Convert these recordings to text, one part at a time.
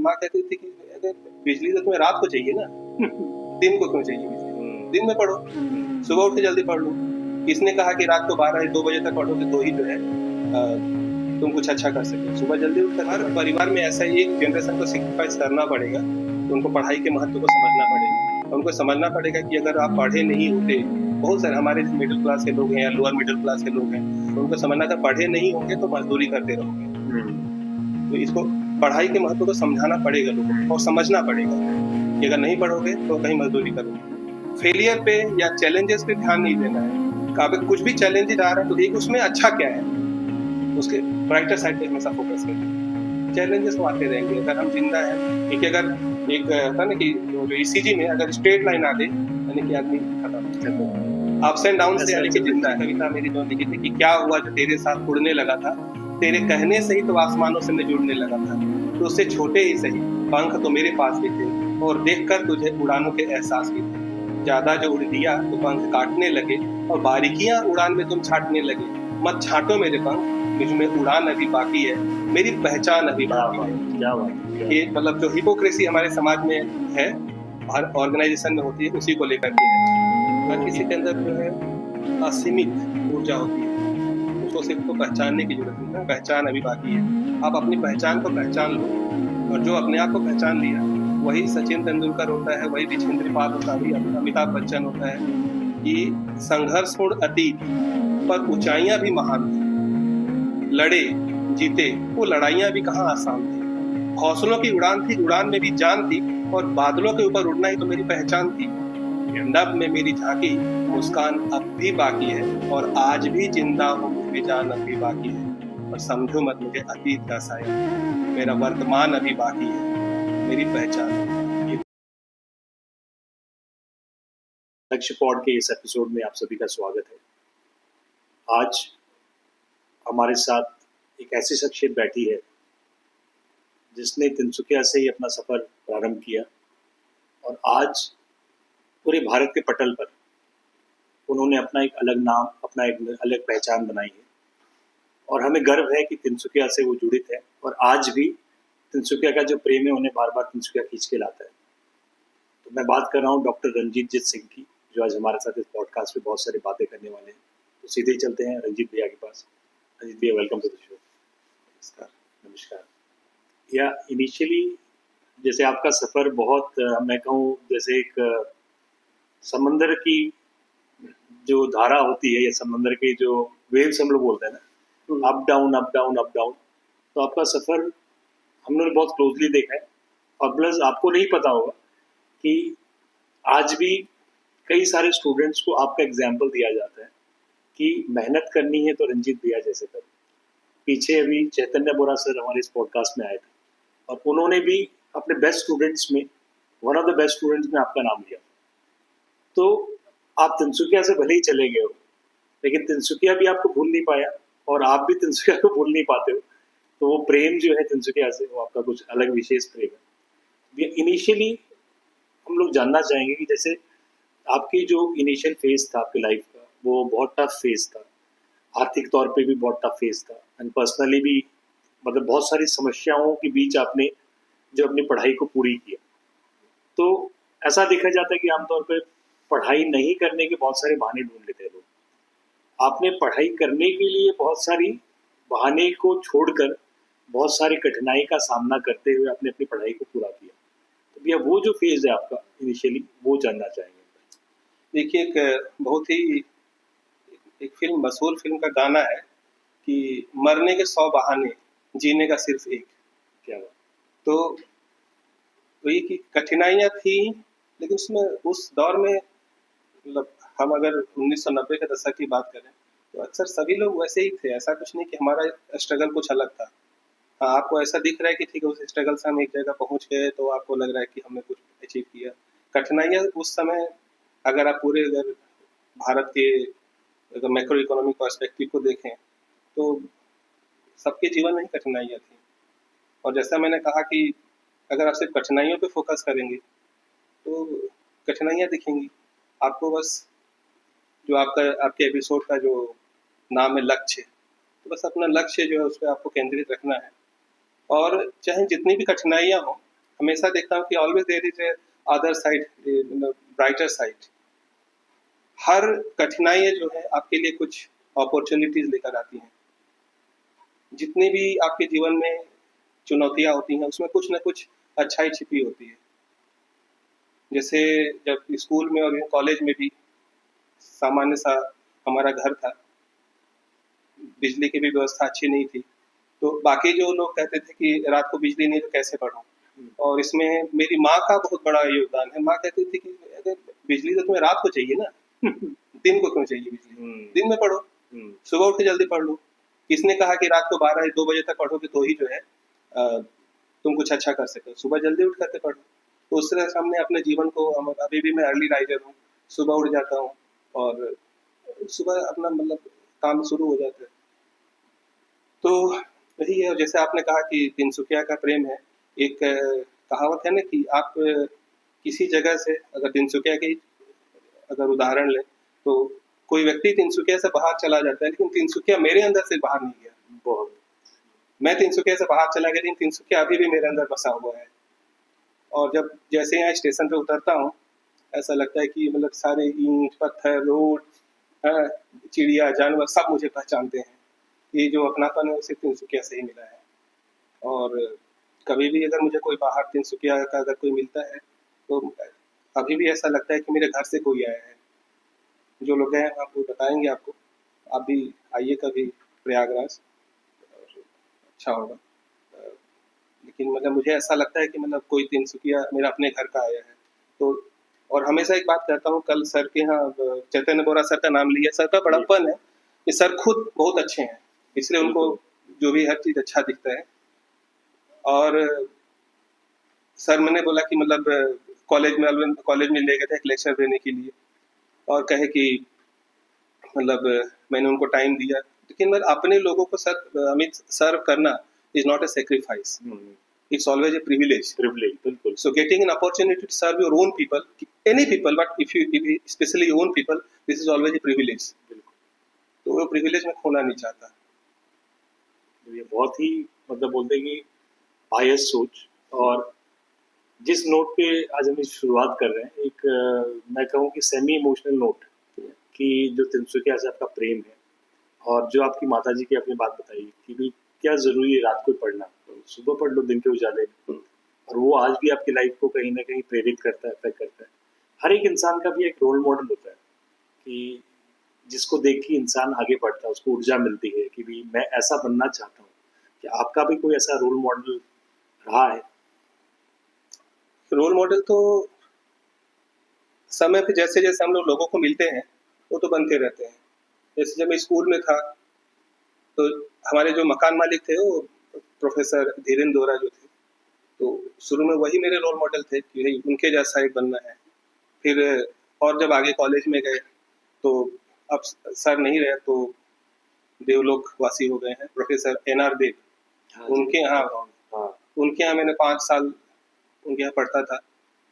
माँ कहती थी कि अगर बिजली तो तुम्हें रात को चाहिए ना, दिन को क्यों चाहिए बिजली? दिन में पढ़ो, सुबह उठ के जल्दी पढ़ लो। किसने कहा कि रात को 12-2 बजे तक पढ़ोगे तो ही जो है तुम कुछ अच्छा कर सके? सुबह जल्दी उठ कर हर परिवार में ऐसा एक जनरेशन को सैक्रिफाइस करना पड़ेगा, तो उनको पढ़ाई के महत्व को समझना पड़ेगा। उनको समझना पड़ेगा कि अगर आप पढ़े नहीं होते, बहुत सारे हमारे मिडिल क्लास के लोग हैं या लोअर मिडिल क्लास के लोग हैं, तो उनको समझना अगर पढ़े नहीं होंगे तो मजदूरी करते रहोगे। तो इसको पढ़ाई के महत्व को समझाना पड़ेगा लोगों को और समझना पड़ेगा कि अगर नहीं पढ़ोगे तो कहीं मजदूरी करोगे। फेलियर पे या चैलेंजेस पे ध्यान नहीं देना है। अगर कुछ भी चैलेंजेस आ रहा है तो एक उसमें अच्छा क्या है, उसके ब्राइटर साइड पे हमेशा फोकस करें। चैलेंजेस तो आते रहेंगे, अगर हम जिंदा हैं, क्योंकि अगर एक होता ना कि जो ईसीजी में अगर स्ट्रेट लाइन आ गई यानी कि आदमी खत्म। अप्स एंड डाउन से यानी कि जिंदा है। कविता मेरी जो लिखी थी कि क्या हुआ जो तेरे साथ उड़ने लगा था, तेरे कहने से ही तो आसमानों से मैं जुड़ने लगा था, तो उससे छोटे ही सही पंख तो मेरे पास भी थे और देखकर तुझे उड़ानों के एहसास भी थे। ज्यादा जो उड़ दिया तो पंख काटने लगे और बारीकियां उड़ान में तुम छाटने लगे। मत छाटो मेरे पंख, मुझ में उड़ान अभी बाकी है, मेरी पहचान अभी बाकी है। क्या बात ये मतलब जो हिपोक्रेसी हमारे समाज में है, हर ऑर्गेनाइजेशन में होती है, उसी को लेकर के है। हर किसी के अंदर जो है असीमित ऊर्जा होती है, उसको सिर्फ तो पहचानने की जरूरत है। पहचान अभी बाकी है। आप अपनी पहचान को पहचान लो, और जो अपने आप को पहचान लिया वही सचिन तेंदुलकर होता है, वही विजेंद्र पाल होता है, वही अमिताभ बच्चन होता है। कि संघर्षपूर्ण अतीत पर ऊंचाइयां भी महान थी, लड़े जीते वो लड़ाइयां भी कहाँ आसान थी। हौसलों की उड़ान थी, उड़ान में भी जान थी, और बादलों के ऊपर उड़ना ही तो मेरी पहचान थी। नभ में मेरी झांकी मुस्कान अब भी बाकी है, और आज भी जिंदा हूँ, मुझ में जान अब भी बाकी है। और समझो मत मुझे अतीत का साया, मेरा वर्तमान अभी बाकी है, मेरी पहचान। लक्ष्य पॉड के इस एपिसोड में आप सभी का स्वागत है। आज हमारे साथ एक ऐसी शख्सियत बैठी है जिसने तिनसुकिया से ही अपना सफर प्रारंभ किया और आज पूरे भारत के पटल पर उन्होंने अपना एक अलग नाम, अपना एक अलग पहचान बनाई है। और हमें गर्व है कि तिनसुकिया से वो जुड़ित है और आज भी तिनसुकिया का जो प्रेम है उन्हें बार बार तिनसुकिया खींच के लाता है। तो मैं बात कर रहा हूँ डॉक्टर रंजीत सिंह की, जो आज हमारे साथ इस पॉडकास्ट में बहुत सारी बातें करने वाले हैं। तो सीधे ही चलते हैं रंजीत भैया के पास। रंजीत भैया, वेलकम टू द शो। नमस्कार। नमस्कार। या इनिशियली जैसे आपका सफ़र बहुत मैं कहूँ जैसे एक समंदर की जो धारा होती है या समंदर के जो वेव्स हम लोग बोलते हैं ना, up down up down up down, तो आपका सफ़र हम लोगों ने बहुत क्लोजली देखा है। और प्लस आपको नहीं पता होगा कि आज भी कई सारे स्टूडेंट्स को आपका एग्जाम्पल दिया जाता है कि मेहनत करनी है तो रंजीत भैया जैसे करो। पीछे अभी चैतन्य बोरा सर हमारे इस पॉडकास्ट में आए थे और उन्होंने भी अपने बेस्ट स्टूडेंट्स में, one of the best students में आपका नाम लिया। तो आप तिनसुकिया से भले ही चले गए हो, लेकिन तिनसुकिया भी आपको भूल नहीं पाया और आप भी तिनसुकिया को भूल नहीं पाते हो। तो वो प्रेम जो है तिनसुकिया से, वो आपका कुछ अलग विशेष प्रेम है। इनिशियली हम लोग जानना चाहेंगे कि जैसे आपकी जो इनिशियल फेज था आपकी लाइफ का, वो बहुत टफ फेज था, आर्थिक तौर पे भी बहुत टफ फेज था एंड पर्सनली भी, मतलब बहुत सारी समस्याओं के बीच आपने जो अपनी पढ़ाई को पूरी किया। तो ऐसा देखा जाता है कि आमतौर पे पढ़ाई नहीं करने के बहुत सारे बहाने ढूंढ लेते हैं लोग। आपने पढ़ाई करने के लिए बहुत सारी बहाने को छोड़कर बहुत सारी कठिनाई का सामना करते हुए आपने अपनी पढ़ाई को पूरा किया। तो भैया वो जो फेज है आपका इनिशियली, वो जानना चाहेंगे। देखिए, एक बहुत ही एक फिल्म, मशहूर फिल्म का गाना है कि मरने के 100 बहाने, जीने का सिर्फ एक। क्या बात। तो ये कि कठिनाइयाँ थी, लेकिन उसमें उस दौर में मतलब हम अगर 1990 के दशक की बात करें तो अक्सर सभी लोग वैसे ही थे। ऐसा कुछ नहीं कि हमारा स्ट्रगल कुछ अलग था। हाँ, आपको ऐसा दिख रहा है कि ठीक है, उस स्ट्रगल से हम एक जगह पहुंच गए तो आपको लग रहा है कि हमने कुछ अचीव किया। कठिनाइयाँ उस समय, अगर आप पूरे अगर भारत के अगर मैक्रो इकोनॉमिक पर्सपेक्टिव को देखें तो सबके जीवन में ही कठिनाइयाँ थी। और जैसा मैंने कहा कि अगर आप सिर्फ कठिनाइयों पे फोकस करेंगे तो कठिनाइयाँ दिखेंगी आपको। बस जो आपके एपिसोड का जो नाम है लक्ष्य, तो बस अपना लक्ष्य जो है उस पर आपको केंद्रित रखना है। और चाहे जितनी भी कठिनाइयाँ हों, हमेशा देखता हूँ कि always there is a other side, brighter side. हर कठिनाई जो है आपके लिए कुछ अपॉर्चुनिटीज लेकर आती हैं। जितनी भी आपके जीवन में चुनौतियां होती हैं उसमें कुछ ना कुछ अच्छाई छिपी होती है। जैसे जब स्कूल में और कॉलेज में भी सामान्य सा हमारा घर था, बिजली की भी व्यवस्था अच्छी नहीं थी, तो बाकी जो लोग कहते थे कि रात को बिजली नहीं तो कैसे पढ़ो, और इसमें मेरी माँ का बहुत बड़ा योगदान है। माँ कहती थी कि अगर बिजली तो तुम्हें रात को चाहिए ना, दिन को क्यों चाहिए बिजली, दिन में पढ़ो, सुबह उठ के जल्दी पढ़ लो। किसने कहा कि रात को 12-2 बजे तक पढ़ोगे तो ही जो है तुम कुछ अच्छा कर सकते हो, सुबह जल्दी उठ करके पढ़ो। तो उस तरह से हमने अपने जीवन को, अभी भी मैं अर्ली राइजर हूँ, सुबह उठ जाता हूँ और सुबह अपना मतलब काम शुरू हो जाता है। तो वही है, जैसे आपने कहा कि तिनसुकिया का प्रेम है। एक कहावत है ना कि आप किसी जगह से, अगर तिनसुकिया की अगर उदाहरण लें, तो कोई व्यक्ति तिनसुकिया से बाहर चला जाता है, लेकिन तिनसुकिया मेरे अंदर से बाहर नहीं गया। बहुत मैं तिनसुकिया से बाहर चला गया, लेकिन तिनसुकिया अभी भी मेरे अंदर बसा हुआ है। और जब जैसे यहाँ स्टेशन पे उतरता हूँ, ऐसा लगता है कि मतलब सारे ईंट पत्थर रोड, हाँ, चिड़िया जानवर सब मुझे पहचानते हैं। ये जो अपनापन है वो सिर्फ तिनसुकिया से ही मिला है। और कभी भी अगर मुझे कोई बाहर तिनसुकिया का अगर कोई मिलता है, तो अभी भी ऐसा लगता है कि मेरे घर से कोई आया है। जो लोग गए हैं आपको बताएंगे, आपको आप भी आइए कभी प्रयागराज, और अच्छा होगा। लेकिन मतलब मुझे ऐसा लगता है कि मतलब कोई तिनसुकिया मेरा अपने घर का आया है। तो और हमेशा एक बात कहता हूँ, कल सर के यहाँ चैतन्य बोरा सर का नाम लिया, सर का बड़प्पन है कि सर खुद बहुत अच्छे हैं, इसलिए उनको जो भी हर चीज़ अच्छा दिखता है। और सर मैंने बोला कि मतलब कॉलेज में ले गए थे एक लेक्चर देने के लिए, और कहे कि मतलब मैंने उनको टाइम दिया, लेकिन मतलब अपने लोगों को अमित सर्व करना is not a sacrifice, it's always a privilege. बिल्कुल। So getting an opportunity to serve your own people, any people, but if you especially your own people, this is always a privilege. तो वो privilege मैं खोना नहीं चाहता। ये बहुत ही मतलब बोलते हैं कि बायस सोच। और जिस नोट पे आज हम शुरुआत कर रहे हैं, एक मैं कहूँ कि सेमी इमोशनल नोट, कि जो तिनसुकिया से आपका प्रेम है, और जो आपकी माता जी की अपनी बात बताई कि भाई क्या जरूरी है रात को पढ़ना, सुबह पढ़ लो दिन के उजाले में, और वो आज भी आपकी लाइफ को कहीं ना कहीं प्रेरित करता है, अफेक्ट करता है। हर एक इंसान का भी एक रोल मॉडल होता है कि जिसको देख के इंसान आगे बढ़ता है, उसको ऊर्जा मिलती है कि भाई मैं ऐसा बनना चाहता हूँ। कि आपका भी कोई ऐसा रोल मॉडल रहा है? रोल मॉडल तो समय पे जैसे जैसे हम लोगों को मिलते हैं वो तो बनते रहते हैं। जैसे जब मैं स्कूल में था, तो हमारे जो मकान मालिक थे वो प्रोफेसर धीरेन्द्र दोरा जो थे, तो शुरू में वही मेरे रोल मॉडल थे कि भाई उनके जैसा एक बनना है। फिर और जब आगे कॉलेज में गए तो अब सर नहीं रहे, तो देवलोक वासी हो गए हैं प्रोफेसर NR देव। उनके यहाँ मैंने 5 साल उनके यहाँ पढ़ता था।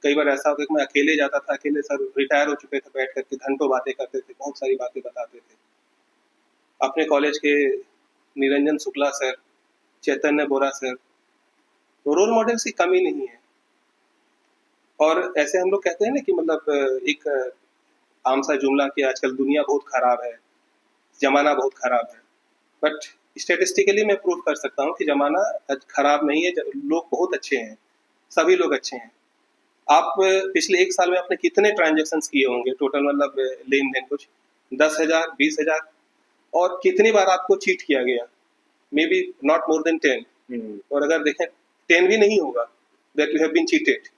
कई बार ऐसा होता कि मैं अकेले जाता था, अकेले सर रिटायर हो चुके थे, बैठ करके घंटों बातें करते थे, बहुत सारी बातें बताते थे। अपने कॉलेज के निरंजन शुक्ला सर, चैतन्य बोरा सर, तो रोल मॉडल्स की कमी नहीं है। और ऐसे हम लोग कहते हैं ना कि मतलब एक आम सा जुमला कि आजकल दुनिया बहुत खराब है, जमाना बहुत खराब है, बट स्टेटिस्टिकली मैं प्रूव कर सकता हूँ कि जमाना खराब नहीं है, लोग बहुत अच्छे हैं, सभी लोग अच्छे हैं। आप पिछले 1 साल में आपने कितने ट्रांजेक्शन्स किए होंगे टोटल, मतलब लेन देन कुछ 10,000 20,000, और कितनी बार आपको चीट किया गया, maybe not more than 10। और अगर देखें 10 भी नहीं होगा that you have been cheated,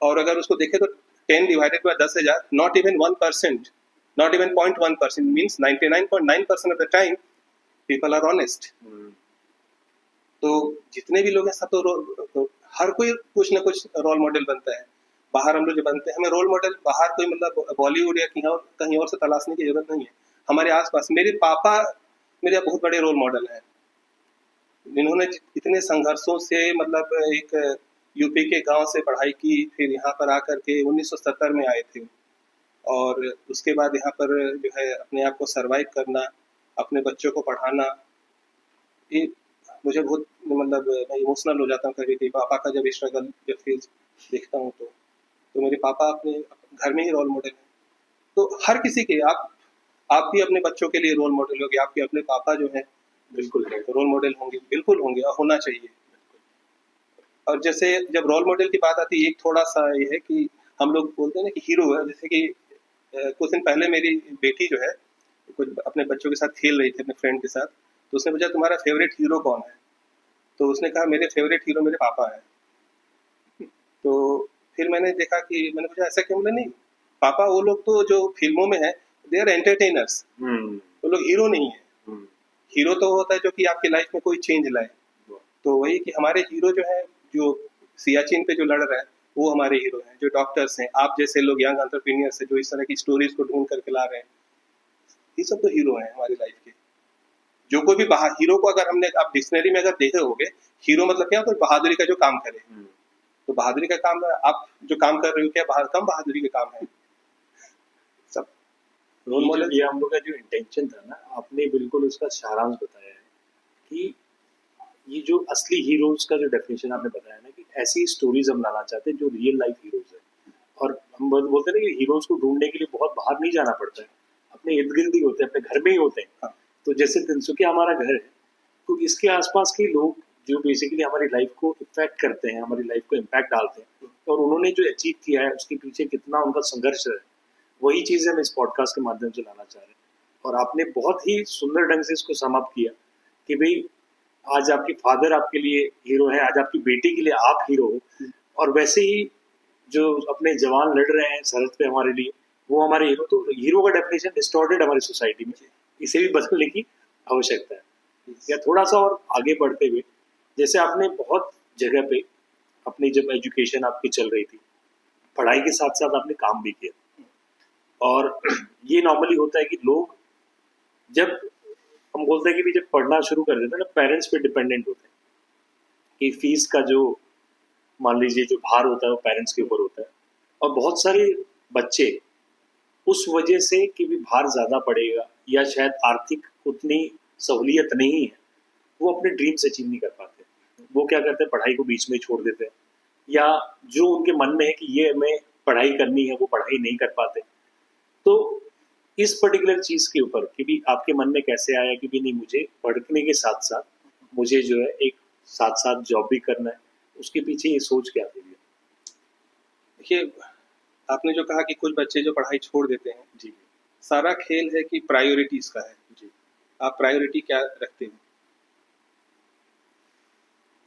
और अगर उसको देखें तो 10 divided by 10,000, not even 1%, not even 0.1%, means 99.9% of the time people are honest. तो जितने भी लोग हैं सब तो हर कोई कुछ ना कुछ रोल मॉडल बनता है। बाहर हम लोग जो बनते हैं, हमें रोल मॉडल बाहर कोई मतलब बॉलीवुड या कहीं और से तलाशने की जरूरत नहीं है। हमारे आसपास मेरे पापा मेरे बहुत बड़े रोल मॉडल हैं, जिन्होंने इतने संघर्षों से मतलब एक यूपी के गांव से पढ़ाई की, फिर यहाँ पर आकर के 1970 में आए थे, और उसके बाद यहाँ पर जो है अपने आप को सर्वाइव करना, अपने बच्चों को पढ़ाना, ये मुझे बहुत मतलब मैं इमोशनल हो जाता हूँ कभी कभी पापा का जब स्ट्रगल जब फेज देखता हूँ तो मेरे पापा अपने घर में ही रोल मॉडल हैं। तो हर किसी के आप भी अपने बच्चों के लिए रोल मॉडल होगे, आपके अपने पापा जो है बिल्कुल है। रोल मॉडल होंगे, बिल्कुल होंगे और होना चाहिए। और जैसे जब रोल मॉडल की बात आती है, एक थोड़ा सा ये है कि हम लोग बोलते हैं ना कि हीरो है, जैसे कि कुछ दिन पहले मेरी बेटी जो है कुछ अपने बच्चों के साथ खेल रही थी अपने फ्रेंड के साथ, तो उसने पूछा तुम्हारा फेवरेट हीरो कौन है? तो उसने कहा मेरे फेवरेट हीरो मेरे पापा हैं। तो फिर मैंने देखा कि मैंने पूछा ऐसा क्यों? बोले नहीं, पापा वो लोग तो जो फिल्मों में है दे आर एंटरटेनर्स, वो लोग हीरो नहीं है। हीरो तो होता है जो कि आपकी लाइफ में कोई चेंज लाए। तो वही कि हमारे हीरो जो है, जो सियाचिन पे जो लड़ रहा है वो हमारे हीरो हैं, जो डॉक्टर्स हैं, आप जैसे लोग यंग एंटरप्रेन्योर्स हैं जो इस तरह की स्टोरीज को ढूंढ करके ला रहे हैं, ये सब तो हीरो हैं हमारी लाइफ के। जो कोई भी बाहर हीरो को अगर हमने आप डिक्शनरी में अगर देखे होगे, हीरो मतलब क्या? कोई बहादुरी का जो काम करे। तो बहादुरी का काम आप जो काम कर रहे हो क्या कम बहादुरी का काम है? सब रोल मॉडल। ये हम लोग का जो इंटेंशन था ना, आपने बिल्कुल उसका सारांश बताया है कि ये जो असली हीरोज का जो डेफिनेशन आपने बताया ना, कि ऐसी स्टोरीज हम लाना चाहते हैं जो रियल लाइफ हीरोज है। और हम बोलते हैं ना कि हीरोज को ढूंढने के लिए बहुत बाहर नहीं जाना पड़ता है, अपने इर्द गिर्द ही होते हैं, अपने घर में ही होते हैं। हाँ। तो जैसे तिनसुकिया हमारा घर है, तो इसके आसपास के लोग जो बेसिकली हमारी लाइफ को इफेक्ट करते हैं, हमारी लाइफ को इम्पैक्ट डालते हैं, और उन्होंने जो अचीव किया है उसके पीछे कितना उनका संघर्ष है, वही चीजें हम इस पॉडकास्ट के माध्यम से लाना चाह रहे हैं। और आपने बहुत ही सुंदर ढंग से इसको समाप्त किया कि भाई आज आपके फादर आपके लिए हीरो है, आज आपकी बेटी के लिए आप हीरो हो, और वैसे ही जो अपने जवान लड़ रहे हैं सरहद पे हमारे लिए, वो हमारे हीरो। तो हीरो का डेफिनेशन डिस्टॉर्टेड हमारी सोसाइटी में, इसे भी बदलने की आवश्यकता है। या थोड़ा सा और आगे बढ़ते हुए, जैसे आपने बहुत जगह पे अपनी जब एजुकेशन आपकी चल रही थी, पढ़ाई के साथ साथ आपने काम भी किया, और ये नॉर्मली होता है कि लोग जब हम बोलते हैं कि जब पढ़ना शुरू कर देते हैं ना, पेरेंट्स पे डिपेंडेंट होते हैं कि फीस का जो मान लीजिए जो भार होता है वो पेरेंट्स के ऊपर होता है। और बहुत सारे बच्चे उस वजह से कि भी भार ज़्यादा पड़ेगा या शायद आर्थिक उतनी सहूलियत नहीं है, वो अपने ड्रीम्स अचीव नहीं कर पाते। वो क्या करते हैं, पढ़ाई को बीच में छोड़ देते हैं, या जो उनके मन में है कि ये हमें पढ़ाई करनी है वो पढ़ाई नहीं कर पाते। तो इस पर्टिकुलर चीज़ के ऊपर कि भी आपके मन में कैसे आया कि भी नहीं, मुझे पढ़ने के साथ साथ मुझे जो है एक साथ साथ जॉब भी करना है, उसके पीछे ये सोच क्या थी? देखिए, आपने जो कहा कि कुछ बच्चे जो पढ़ाई छोड़ देते हैं, जी सारा खेल है कि प्रायोरिटीज का है। जी। आप प्रायोरिटी क्या रखते हो?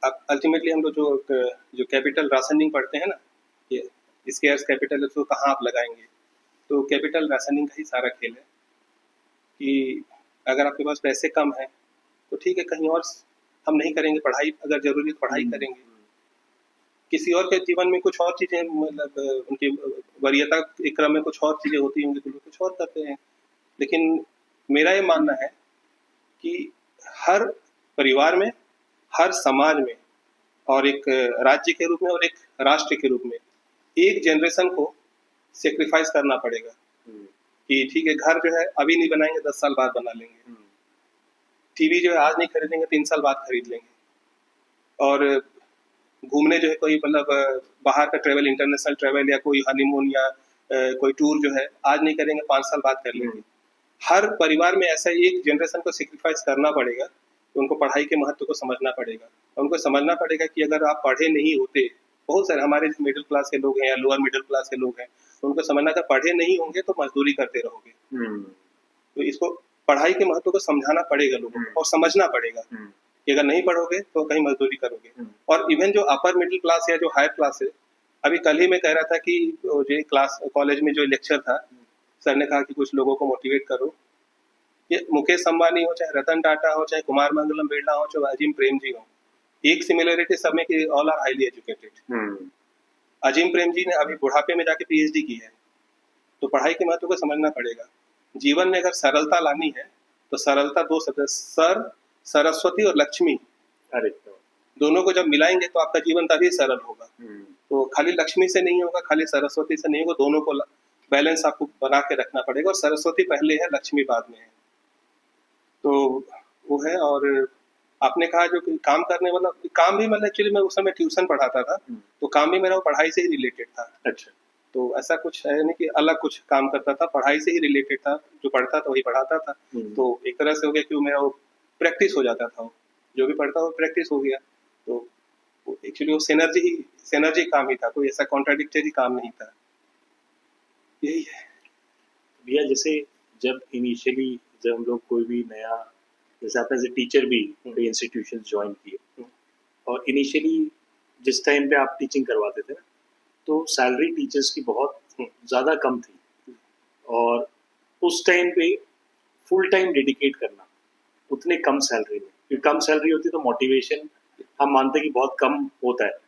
अब अल्टीमेटली हम लोग जो कैपिटल राशनिंग पढ़ते हैं ना, ये स्केयर्स कैपिटल, उसको कहाँ आप लगाएंगे? तो कैपिटल राशनिंग का ही सारा खेल है कि अगर आपके पास पैसे कम हैं तो ठीक है, कहीं और हम नहीं करेंगे पढ़ाई, अगर जरूरी है तो पढ़ाई करेंगे। किसी और के जीवन में कुछ और चीजें मतलब उनकी वरीयता के क्रम में कुछ और चीजें होती होंगी तो लोग कुछ और करते हैं। लेकिन मेरा ये मानना है कि हर परिवार में, हर समाज में, और एक राज्य के रूप में और एक राष्ट्र के रूप में एक जनरेशन को सेक्रीफाइस करना पड़ेगा कि ठीक है, घर जो है अभी नहीं बनाएंगे, 10 साल बाद बना लेंगे। टीवी जो है आज नहीं खरीदेंगे, 3 साल बाद खरीद लेंगे। और घूमने जो है कोई मतलब बाहर का ट्रेवल, इंटरनेशनल ट्रेवल या कोई हनीमून या कोई टूर जो है आज नहीं करेंगे, 5 साल बाद कर लेंगे। हर परिवार में ऐसा एक जनरेशन को सेक्रीफाइस करना पड़ेगा, तो उनको पढ़ाई के महत्व को समझना पड़ेगा। उनको समझना पड़ेगा कि अगर आप पढ़े नहीं होते, बहुत सारे हमारे मिडिल क्लास के लोग हैं या लोअर मिडिल क्लास के लोग हैं, तो उनको समझना कि पढ़े नहीं होंगे तो मजदूरी करते रहोगे। तो इसको पढ़ाई के महत्व को समझाना पड़ेगा लोगों को, और समझना पड़ेगा कि अगर नहीं पढ़ोगे तो कहीं मजदूरी करोगे। और इवन जो अपर मिडिल क्लास या जो हायर क्लास है, अभी कल ही मैं कह रहा था कि जो क्लास कॉलेज में जो लेक्चर था, सर ने कहा कि कुछ लोगों को मोटिवेट करो। ये मुकेश अंबानी हो, चाहे रतन टाटा हो, चाहे कुमार मंगलम बिरला हो, चाहे अजीम प्रेम जी हो, एक सिमिलरिटी सब में कि ऑल आर हाईली एजुकेटेड। अजीम प्रेम जी ने अभी बुढ़ापे में जाके पीएचडी की है। तो पढ़ाई के महत्व को समझना पड़ेगा। जीवन में अगर सरलता लानी है तो सरलता दो शब्द, सर, सरस्वती और लक्ष्मी, अरे दोनों को जब मिलाएंगे तो आपका जीवन तभी सरल होगा। तो खाली लक्ष्मी से नहीं होगा, खाली सरस्वती से नहीं होगा, दोनों को बैलेंस आपको बना के रखना पड़ेगा। और सरस्वती पहले है, लक्ष्मी बाद में है। तो वो है। और आपने कहा जो कि काम करने वाला काम भी मतलब एक्चुअली मैं उस समय ट्यूशन पढ़ाता था, तो काम भी मेरा वो पढ़ाई से ही रिलेटेड था। अच्छा। तो ऐसा कुछ है नहीं कि अलग कुछ काम करता था, पढ़ाई से ही रिलेटेड था, जो पढ़ता था वही पढ़ाता था। तो एक तरह से हो गया कि वो मेरा वो प्रैक्टिस हो जाता था, जो भी पढ़ता वो प्रैक्टिस हो गया। तो एक्चुअली वो सिनर्जी काम ही था, कोई ऐसा कॉन्ट्राडिक्टरी काम नहीं था। यही है भैया। जैसे जब इनिशियली जब हम लोग कोई भी नया, जैसे आपने एज ए टीचर भी कई इंस्टीट्यूशन ज्वाइन किए, और इनिशियली जिस टाइम पे आप टीचिंग करवाते थे ना, तो सैलरी टीचर्स की बहुत ज़्यादा कम थी, और उस टाइम पे फुल टाइम डेडिकेट करना उतने कम सैलरी में, क्योंकि कम सैलरी होती है तो मोटिवेशन हम मानते हैं कि बहुत कम होता है,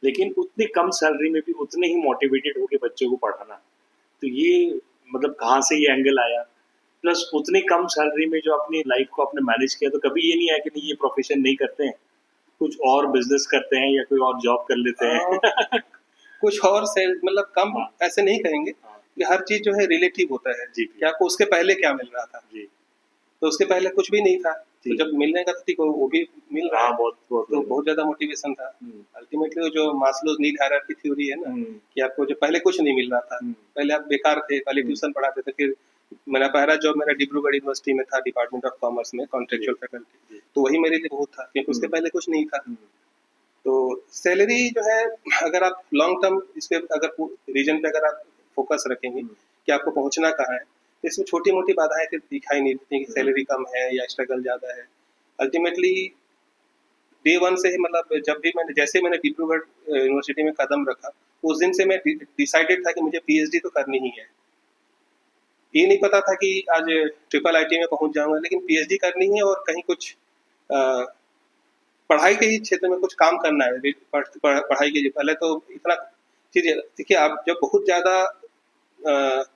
लेकिन उतनी कम सैलरी में भी उतने ही मोटिवेटेड होकर बच्चों को पढ़ाना, तो ये मतलब कहाँ से ये एंगल आया? प्लस उतनी कम सैलरी में जो अपनी लाइफ को आपने मैनेज किया, तो कभी ये नहीं आया कि नहीं ये प्रोफेशन नहीं करते हैं, कुछ और बिजनेस करते हैं या कोई और जॉब कर लेते हैं? कुछ और से मतलब कम हाँ। ऐसे नहीं कहेंगे कि हर चीज जो है रिलेटिव होता है जी। कि आपको उसके पहले क्या मिल रहा था। जी। तो उसके पहले कुछ भी नहीं था, तो जी। जब मिलने का ठीक वो भी मिल रहा हाँ, है, बहुत तो बहुत ज्यादा मोटिवेशन था। अल्टीमेटली जो मास्लोज नीड हायरार्की थ्योरी है ना, कि आपको जो पहले कुछ नहीं मिल रहा था, पहले आप बेकार थे, पहले ट्यूशन पढ़ाते थे, फिर मेरा पहला जॉब मेरा डिब्रूगढ़ यूनिवर्सिटी में था, डिपार्टमेंट ऑफ कॉमर्स में कॉन्ट्रेक्चुअल फैकल्टी, तो वही मेरे लिए बहुत था, क्योंकि उसके पहले कुछ नहीं था। तो सैलरी जो है, अगर आप लॉन्ग टर्म इस पे अगर रीजन पे अगर आप फोकस रखेंगे कि आपको पहुंचना कहाँ है, तो इसमें छोटी मोटी बाधाएं फिर दिखाई नहीं देती कि सैलरी कम है या स्ट्रगल ज्यादा है। अल्टीमेटली डे वन से ही मतलब जब भी मैंने डिब्रूगढ़ यूनिवर्सिटी में कदम रखा, उस दिन से मैं डिसाइडेड था कि मुझे पीएचडी तो करनी ही है। ये नहीं पता था कि आज ट्रिपल आईटी में पहुंच जाऊंगा, लेकिन पीएचडी करनी है और कहीं कुछ पढ़ाई के ही क्षेत्र में कुछ काम करना है। पढ़ाई के पहले तो इतना चीज देखिए, आप जब बहुत ज्यादा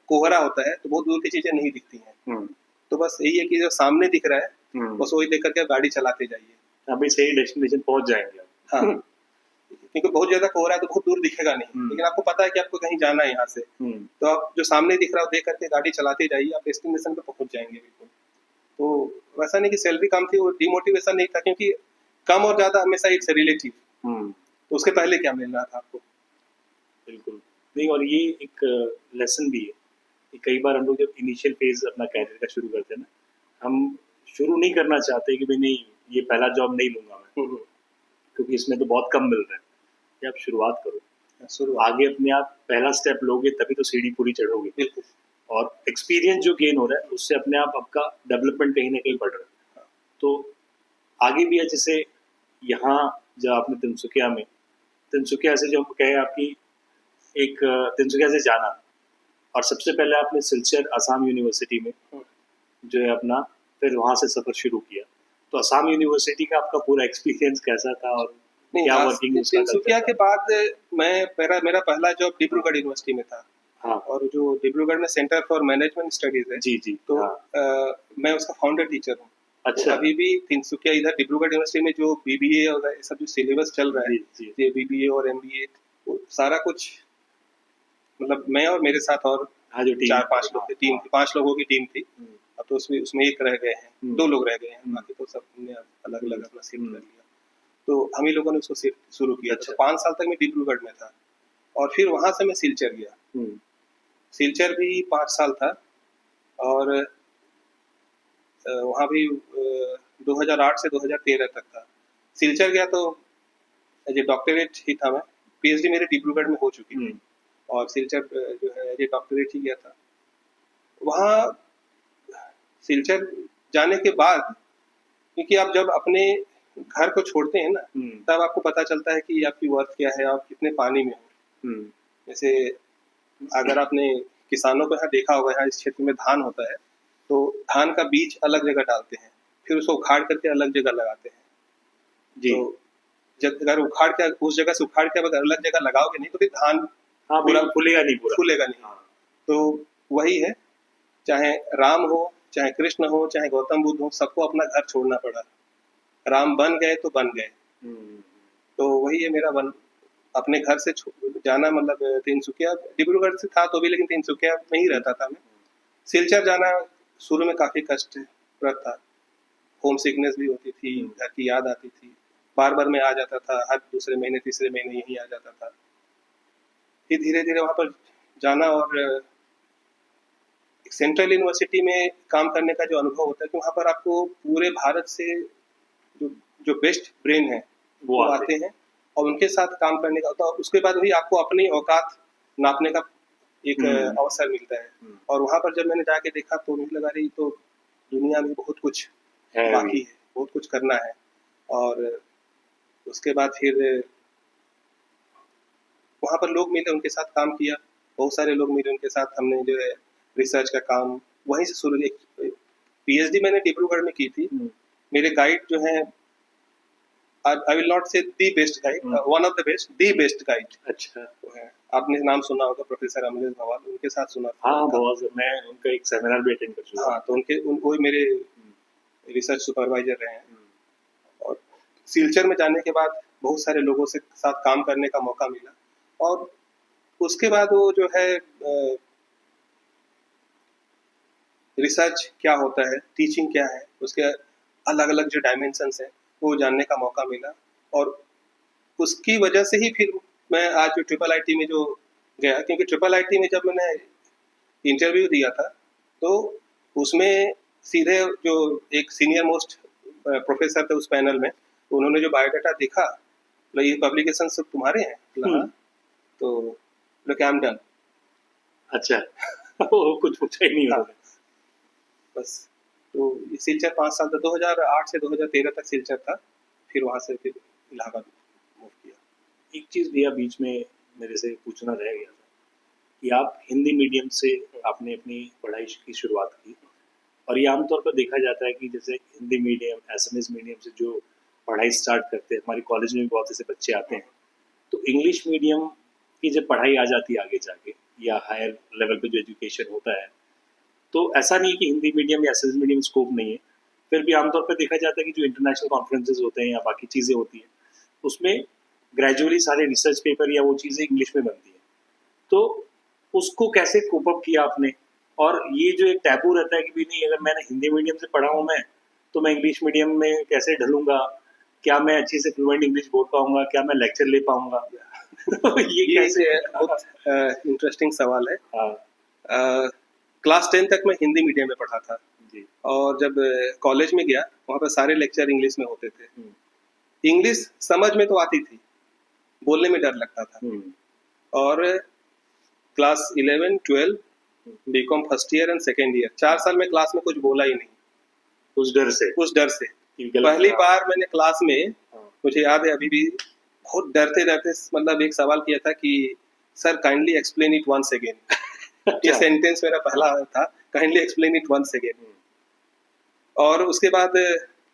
कोहरा होता है तो बहुत दूर की चीजें नहीं दिखती हैं। तो बस यही है कि जो सामने दिख रहा है बस वही देख करके गाड़ी चलाते जाइए, अभी सही डेस्टिनेशन पहुंच जाएंगे। हाँ, क्योंकि बहुत ज्यादा कोहरा है तो बहुत दूर दिखेगा नहीं, लेकिन आपको पता है कि आपको कहीं जाना है यहाँ से, तो आप जो सामने दिख रहा है देख करके गाड़ी चलाते जाइए, आप डेस्टिनेशन पे पहुंच जाएंगे बिल्कुल। तो वैसा नहीं कि सैलरी कम थी, वो डिमोटिवेशन नहीं था, क्योंकि कम और ज्यादा हमेशा इट्स रिलेटिव। तो उसके पहले क्या मिल रहा था आपको? बिल्कुल नहीं, और ये एक लेसन भी है कि कई बार हम लोग जब इनिशियल फेज अपना कैरियर का शुरू करते हैं ना, हम शुरू नहीं करना चाहते कि भाई नहीं ये पहला जॉब नहीं लूंगा मैं, क्योंकि इसमें तो बहुत कम मिल रहा है। कि आप शुरुआत करो, आगे अपने आप पहला स्टेप लोगे तभी तो सीढ़ी पूरी चढ़ोगे। बिल्कुल। और एक्सपीरियंस जो गेन हो रहा है उससे अपने आप आपका डेवलपमेंट कहीं ना कहीं बढ़ रहा है। तो आगे भी है, जैसे यहाँ जब आपने तिनसुकिया से जो हम कहे आपकी एक तिनसुकिया से जाना, और सबसे पहले आपने सिलचर असम यूनिवर्सिटी में जो है अपना फिर वहाँ से सफर शुरू किया, तो असम यूनिवर्सिटी का आपका पूरा एक्सपीरियंस कैसा था और क्या वर्किंग तिनसुकिया के बाद मेरा पहला जॉब डिब्रूगढ़ यूनिवर्सिटी में था। हाँ। और जो डिब्रूगढ़ में सेंटर फॉर मैनेजमेंट स्टडीज है, जी जी, तो हाँ। मैं उसका फाउंडर टीचर हूँ। अच्छा। तो अभी भी तिनसुकिया इधर डिब्रूगढ़ यूनिवर्सिटी में जो बीबीए और सब जो सिलेबस चल रहा है, ये बीबीए और एमबीए, सारा कुछ मतलब मैं और मेरे साथ और हाँ, जो 4-5 लोग थे, टीम थी, 5 लोगों की टीम थी। अब तो उसमें एक रह गए हैं, 2 लोग रह गए हैं, बाकी तो सब ने अलग अलग अपना शिफ्ट कर लिया। तो हम ही लोगों ने उसको शिफ्ट शुरू किया। तो 5 साल तक मैं डिब्रूगढ़ में था, और फिर वहां से मैं सिलचर गया। सिलचर भी 5 साल था, और वहाँ भी 2008 से 2013 तक था। सिलचर गया तो एज ए डॉक्टरेट ही था मैं, पीएचडी मेरे डिब्रूगढ़ में हो चुकी थी, और सिलचर जो है एज ए डॉक्टरेट ही गया था। वहाँ सिलचर जाने के बाद, क्योंकि आप जब अपने घर को छोड़ते हैं ना, तब आपको पता चलता है कि आपकी वर्थ क्या है, आप कितने पानी में हो। जैसे अगर आपने किसानों को यहाँ देखा होगा, यहाँ इस क्षेत्र में धान होता है, तो धान का बीज अलग जगह डालते हैं, फिर उसको उखाड़ करके अलग जगह लगाते हैं। जी। तो जब अगर उखाड़ के उस जगह से उखाड़ के अगर अलग जगह लगाओगे नहीं, तो फिर धान पूरा फूलेगा नहीं। तो वही है, चाहे राम हो, चाहे कृष्ण हो, चाहे गौतम बुद्ध हो, सबको अपना घर छोड़ना पड़ा। राम बन गए तो बन गए। तो वही है मेरा अपने घर से जाना, मतलब तिनसुकिया डिब्रूगढ़ से था तो भी, लेकिन तिनसुकिया में ही रहता था मैं। सिलचर जाना शुरू में काफी कष्टप्रद था, होम सिकनेस भी होती थी, घर की याद आती थी, बार बार मैं आ जाता था, हर दूसरे महीने तीसरे महीने यहीं आ जाता था। फिर धीरे धीरे वहाँ पर जाना और सेंट्रल यूनिवर्सिटी में काम करने का जो अनुभव होता है कि वहाँ पर आपको पूरे भारत से जो जो बेस्ट ब्रेन है वो आते हैं और उनके साथ काम करने का, तो उसके बाद भी आपको अपनी औकात नापने का एक अवसर मिलता है। और वहाँ पर जब मैंने जाके देखा तो मुझे लगा रही तो दुनिया में बहुत कुछ बाकी है, बहुत कुछ करना है। और उसके बाद फिर वहाँ पर लोग मिले, उनके साथ काम किया, बहुत सारे लोग मिले, उनके साथ हमने जो है रिसर्च का काम वहीं से शुरू किया। पीएचडी मैंने डिब्रूगढ़ में की थी। मेरे गाइड जो हैं, आई विल नॉट से the best guide, one of the best, the best guide. अच्छा, आपने नाम सुना होगा प्रोफेसर अमलेश भवाल, उनके साथ सुना था। हाँ, बहुत, मैं उनका एक सेमिनार भी अटेंड कर चुका हूँ। हाँ, तो वो मेरे रिसर्च सुपरवाइजर रहे हैं। और सिलचर में जाने के बाद बहुत सारे लोगों से साथ काम करने का मौका मिला और उसके बाद वो जो है रिसर्च क्या होता है, टीचिंग क्या है, उसके अलग अलग जो डायमेंशंस हैं वो जानने का मौका मिला। और उसकी वजह से ही फिर मैं आज जो ट्रिपल आईटी में जो गया, क्योंकि ट्रिपल आईटी में जब मैंने इंटरव्यू दिया था तो उसमें सीधे जो एक सीनियर मोस्ट प्रोफेसर थे उस पैनल में, तो उन्होंने जो बायोडाटा देखा, बोला ये पब्लिकेशन सब तुम्हारे हैं? बोला हाँ। तो बोला क्या, आई एम डन। अच्छा, वो कुछ पूछा ही नहीं हाँ, होगा। बस। तो ये सिलचर 5 साल तक, 2008 से 2013 तक सिलचर था, फिर वहाँ से फिर इलाहाबाद मूव किया। एक चीज़ भैया बीच में मेरे से पूछना रह गया था कि आप हिंदी मीडियम से आपने अपनी पढ़ाई की शुरुआत की, और ये आमतौर पर देखा जाता है कि जैसे हिंदी मीडियम, एसएमएस मीडियम से जो पढ़ाई स्टार्ट करते हैं, हमारी कॉलेज में भी बहुत ऐसे बच्चे आते हैं, तो इंग्लिश मीडियम की जब पढ़ाई आ जाती है आगे जाके या हायर लेवल पे जो एजुकेशन होता है, तो ऐसा नहीं है कि हिंदी मीडियम या एसएमएस मीडियम स्कोप नहीं है, फिर भी आमतौर पर देखा जाता है कि जो इंटरनेशनल कॉन्फ्रेंसेज होते हैं या बाकी चीज़ें होती हैं उसमें ग्रेजुअली सारे रिसर्च पेपर या वो चीज़ें इंग्लिश में बनती हैं। तो उसको कैसे कोप अप किया आपने? और ये जो एक टैबू रहता है कि भी नहीं, अगर मैंने हिंदी मीडियम से पढ़ा हूँ मैं, तो मैं इंग्लिश मीडियम में कैसे ढलूंगा? क्या मैं अच्छी से फ्लुएंट इंग्लिश बोल पाऊंगा? क्या मैं लेक्चर ले पाऊंगा? तो ये कैसे? बहुत इंटरेस्टिंग सवाल है। हाँ, क्लास 10 तक मैं हिंदी मीडियम में पढ़ा था जी। और जब कॉलेज में गया वहाँ पर सारे लेक्चर इंग्लिश में होते थे। इंग्लिश समझ में तो आती थी, बोलने में डर लगता था। और class 11, 12, BCom first year and second year, 4 साल में क्लास में कुछ बोला ही नहीं, उस डर से। पहली बार मैंने क्लास में, मुझे याद है अभी भी, बहुत डरते डरते मतलब एक सवाल किया था कि sir kindly explain it once again. ये सेंटेंस मेरा पहला था, kindly explain it once again. और उसके बाद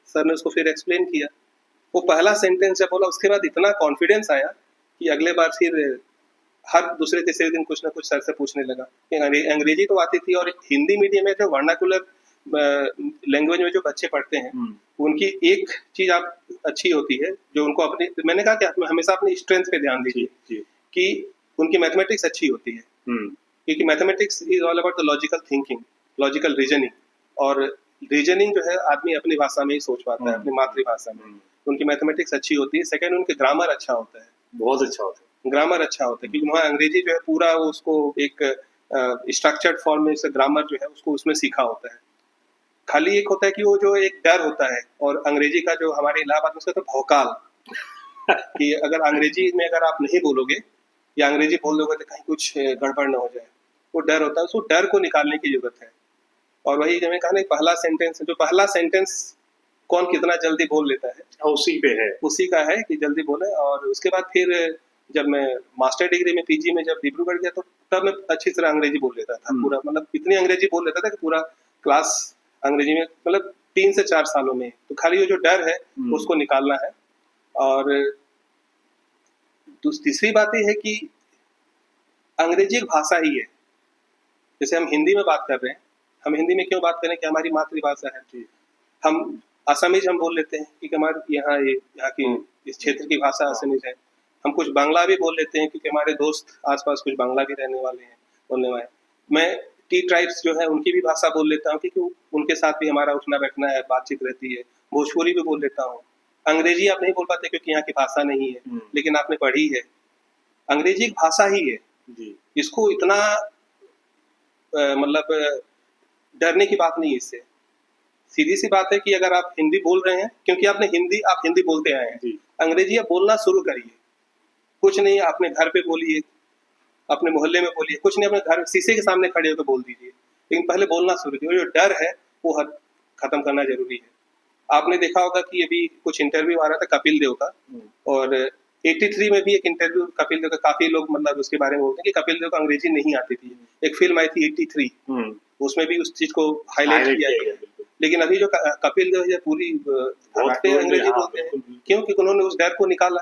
सर ने उसको फिर एक्सप्लेन किया। वो पहला सेंटेंस जब बोला उसके बाद इतना कॉन्फिडेंस आया कि अगले बार फिर हर दूसरे तीसरे दिन कुछ ना कुछ सर से पूछने लगा। अंग्रेजी तो आती थी और हिंदी मीडियम में जो वर्नाकुलर लैंग्वेज में जो बच्चे पढ़ते हैं उनकी एक चीज आप अच्छी होती है जो उनको अपनी, मैंने कहा कि आप हमेशा अपनी स्ट्रेंथ पे ध्यान दीजिए कि उनकी मैथमेटिक्स अच्छी होती है, क्योंकि mathematics is all about the logical thinking, logical reasoning. और रीजनिंग जो है आदमी अपनी भाषा में ही सोच पाता है, अपनी मातृभाषा में। उनकी मैथमेटिक्स अच्छी होती है। सेकंड, उनके ग्रामर अच्छा होता है, बहुत अच्छा होता है, ग्रामर अच्छा होता है, क्योंकि वहाँ अंग्रेजी जो है पूरा उसको एक स्ट्रक्चर्ड फॉर्म में से ग्रामर जो है उसको उसमें सीखा होता है। खाली एक होता है कि वो जो एक डर होता है, और अंग्रेजी का जो हमारे इलाहाबाद में उसका तो भौकाल कि अगर अंग्रेजी में अगर आप नहीं बोलोगे या अंग्रेजी बोल दोगे तो कहीं कुछ गड़बड़ ना हो जाए, वो डर होता है। उस डर को निकालने की जरूरत है। और वही जो मैं कहा ना, पहला सेंटेंस, जो पहला सेंटेंस कौन कितना जल्दी बोल लेता है उसी पे है, उसी का है कि जल्दी बोले। और उसके बाद फिर जब मैं मास्टर डिग्री में पीजी में जब डिब्रूगढ़ गया तो तब मैं अच्छी तरह अंग्रेजी बोल लेता था पूरा, मतलब इतनी अंग्रेजी बोल लेता था कि पूरा क्लास अंग्रेजी में, मतलब 3 से 4 सालों में। तो खाली वो जो डर है उसको निकालना है। और तीसरी बात ये है कि अंग्रेजी एक भाषा ही है। जैसे हम हिंदी में बात कर रहे हैं, हम हिंदी में क्यों बात करें कि हमारी मातृभाषा है। हम असमीज हम बोल लेते हैं क्योंकि हमारे यहाँ की इस क्षेत्र की भाषा असमीज है। हम कुछ बांग्ला भी बोल लेते हैं क्योंकि हमारे दोस्त आसपास कुछ बांग्ला भी रहने वाले हैं, बोलने वाले। मैं टी ट्राइब्स जो है उनकी भी भाषा बोल लेता हूँ क्योंकि उनके साथ भी हमारा उठना बैठना है, बातचीत रहती है। भोजपुरी भी बोल लेता हूँ। अंग्रेजी आप नहीं बोल पाते क्योंकि यहाँ की भाषा नहीं है, लेकिन आपने पढ़ी है। अंग्रेजी एक भाषा ही है, जी इसको इतना मतलब डरने की बात नहीं है इससे। सीधी सी बात है कि अगर आप हिंदी बोल रहे हैं, क्योंकि आप हिंदी बोलते आए हैं, जी अंग्रेजी आप बोलना शुरू करिए। कुछ नहीं, अपने घर पे बोलिए, अपने मोहल्ले में बोलिए, कुछ नहीं, अपने घर शीशे के सामने खड़े होकर बोल दीजिए, लेकिन पहले बोलना शुरू कीजिए। जो डर है वो खत्म करना जरूरी है। आपने देखा होगा कि अभी कुछ इंटरव्यू आ रहा था कपिल देव का, और 83 में भी एक इंटरव्यू कपिल देव का, काफी लोग मतलब उसके बारे में बोलते हैं कि कपिल देव को अंग्रेजी नहीं आती थी। एक फिल्म आई थी 83, उसमें भी उस चीज को हाईलाइट किया गया। लेकिन अभी जो कपिल देव है पूरी धड़ाके अंग्रेजी बोलते हैं। क्यों? क्योंकि उन्होंने उस डर को निकाला।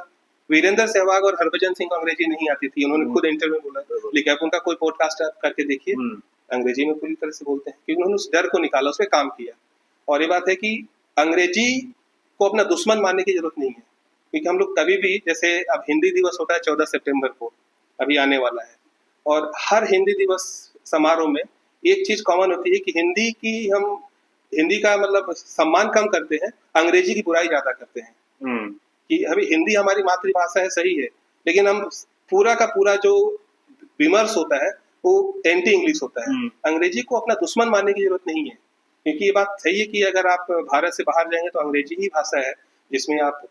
वीरेंद्र सहवाग और हरभजन सिंह को अंग्रेजी नहीं आती थी, उन्होंने खुद इंटरव्यू में बोला। लेकिन आप उनका कोई पॉडकास्ट आप करके देखिए, अंग्रेजी में पूरी तरह से बोलते हैं, क्योंकि उन्होंने उस डर को निकाला, उस पर काम किया। और ये बात है कि अंग्रेजी को अपना दुश्मन मानने की जरूरत नहीं है, क्योंकि हम लोग कभी भी, जैसे अब हिंदी दिवस होता है 14 सितंबर को, अभी आने वाला है, और हर हिंदी दिवस समारोह में एक चीज कॉमन होती है कि हिंदी का मतलब सम्मान कम करते हैं, अंग्रेजी की बुराई ज्यादा करते हैं। कि अभी हिंदी हमारी मातृभाषा है, सही है, लेकिन हम पूरा का पूरा जो विमर्श होता है वो एंटी इंग्लिश होता है। अंग्रेजी को अपना दुश्मन मानने की जरूरत नहीं है, क्योंकि ये बात सही है कि अगर आप भारत से बाहर जाएंगे तो अंग्रेजी ही भाषा है जिसमें आप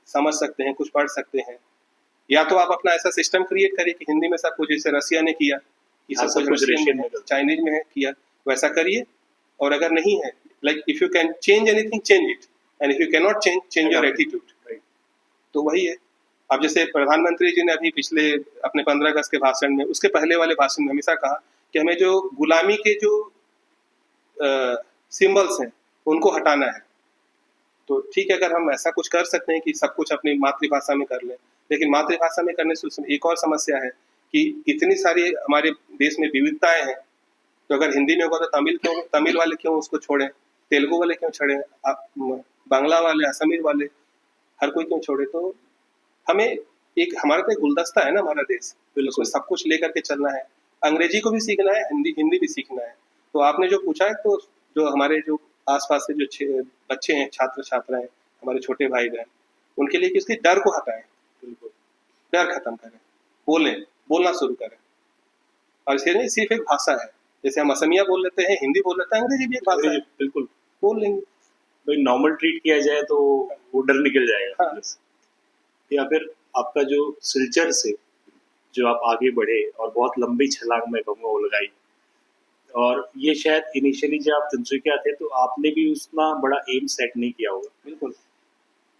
समझ सकते हैं, कुछ पढ़ सकते हैं। या तो आप अपना ऐसा सिस्टम क्रिएट करिए कि हिंदी में सब कुछ, जैसे रसिया ने किया कि सब कुछ रशियन में है, चाइनीज में है किया, वैसा करिए। और अगर नहीं है, like if you can change anything, change it, and if you can not change your attitude. तो वही है। अब जैसे प्रधानमंत्री जी ने अभी पिछले अपने 15 अगस्त के भाषण में, उसके पहले वाले भाषण में हमेशा कहा कि हमें जो गुलामी के जो सिंबल्स हैं उनको हटाना है। तो ठीक है, अगर हम ऐसा कुछ कर सकते हैं कि सब कुछ अपनी मातृभाषा में कर लें, लेकिन मातृभाषा में करने से एक और समस्या है कि इतनी सारी हमारे देश में विविधताएं हैं, तो अगर हिंदी में होगा तो तमिल वाले क्यों उसको छोड़ें, तेलुगु वाले क्यों छोड़ें, बांग्ला वाले, असमीज वाले, हर कोई क्यों छोड़े। तो हमें हमारा तो एक गुलदस्ता है ना हमारा देश, बिल्कुल सब कुछ लेकर के चलना है। अंग्रेजी को भी सीखना है, हिंदी भी सीखना है। तो आपने जो पूछा है, तो जो हमारे जो आसपास से जो बच्चे हैं, छात्र छात्राएं, हमारे छोटे भाई बहन, उनके लिए कि उसके डर को हटाएं, बिल्कुल डर खत्म करें, बोलना शुरू करें। और इसे नहीं, सिर्फ एक भाषा है, जैसे हम असमिया बोल लेते हैं, हिंदी बोल लेते हैं, अंग्रेजी भी एक भाषा है, बिल्कुल बोल लेंगे। भाई नॉर्मल ट्रीट किया जाए तो वो डर निकल जाएगा। हाँ। या फिर आपका जो सिलचर से जो आप आगे बढ़े और बहुत लंबी छलांग में कहूँगा वो लगाई, और ये शायद इनिशियली जब आप तिनसुकिया थे तो आपने भी उतना बड़ा एम सेट नहीं किया होगा। बिल्कुल।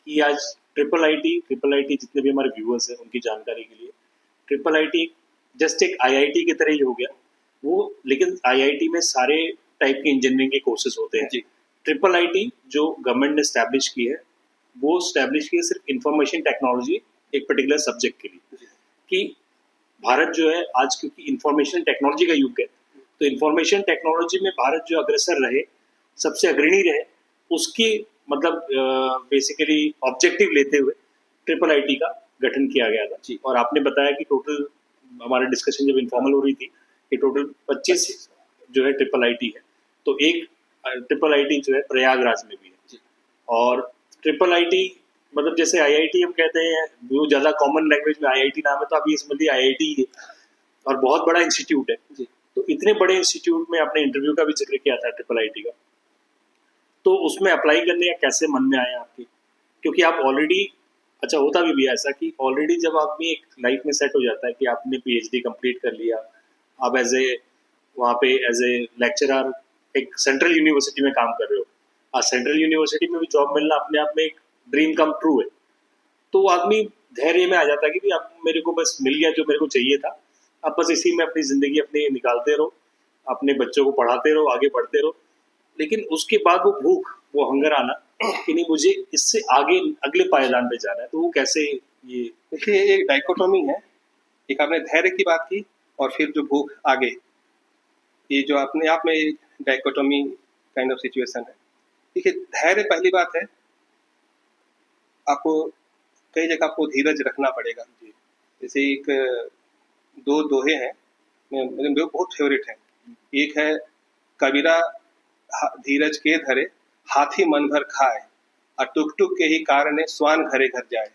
कि आज ट्रिपल आईटी जितने भी हमारे व्यूअर्स हैं उनकी जानकारी के लिए, ट्रिपल आईटी जस्ट एक आईआईटी की तरह ही हो गया वो, लेकिन आईआईटी में सारे टाइप के इंजीनियरिंग के कोर्सेज होते हैं। ट्रिपल आईटी जो गवर्नमेंट ने स्टैब्लिश की है, वो स्टैब्लिश की है सिर्फ इंफॉर्मेशन टेक्नोलॉजी एक पर्टिकुलर सब्जेक्ट के लिए। कि भारत जो है आज, क्योंकि इंफॉर्मेशन टेक्नोलॉजी का युग है, तो इंफॉर्मेशन टेक्नोलॉजी में भारत जो अग्रसर रहे, सबसे अग्रणी रहे, उसके मतलब बेसिकली ऑब्जेक्टिव लेते हुए ट्रिपल आईटी का गठन किया गया था। और आपने बताया कि टोटल, हमारे डिस्कशन जब इनफॉर्मल हो रही थी, कि टोटल 25 जो है ट्रिपल आईटी है। तो एक ट्रिपल आईटी जो है प्रयागराज में भी है। और ट्रिपल आईटी मतलब जैसे आईआईटी हम कहते हैं, वो ज़्यादा कॉमन लैंग्वेज में आईआईटी नाम है, तो आप ये समझिए आईआईटी है, और बहुत बड़ा इंस्टीट्यूट है। तो इतने बड़े इंस्टीट्यूट में आपने इंटरव्यू का भी जिक्र किया था ट्रिपल आईटी का, तो उसमें अप्लाई करने का कैसे मन में आया आपकी? क्योंकि आप ऑलरेडी, अच्छा होता भी ऐसा कि ऑलरेडी जब आदमी एक लाइफ में सेट हो जाता है कि आपने पीएचडी कंप्लीट कर लिया, आप वहाँ पे एज ए लेक्चरर एक सेंट्रल यूनिवर्सिटी में काम कर रहे हो, आज सेंट्रल यूनिवर्सिटी में भी जॉब मिलना अपने आप में एक ड्रीम कम ट्रू है। तो आदमी धैर्य में आ जाता है कि अब मेरे को बस मिल गया जो मेरे को चाहिए था, अब बस इसी में अपनी जिंदगी अपनी निकालते रहो, अपने बच्चों को पढ़ाते रहो, आगे बढ़ते रहो। लेकिन उसके बाद वो भूख, वो हंगर आना कि नहीं मुझे इससे आगे अगले पायदान पे जाना है, तो वो कैसे? ये देखिए, एक डाइकोटोमी है, एक आपने धैर्य की बात की और फिर जो भूख आगे, ये जो अपने आप में डाइकोटोमी काइंड ऑफ सिचुएशन है। देखिए, धैर्य पहली बात है, आपको कई जगह आपको धीरज रखना पड़ेगा। जैसे एक दो दोहे हैं, मेरे बहुत फेवरेट हैं। एक है, कबीरा धीरज के धरे, हाथी मन भर खाए, और टुक टुक के ही कारण स्वान घरे घर जाए।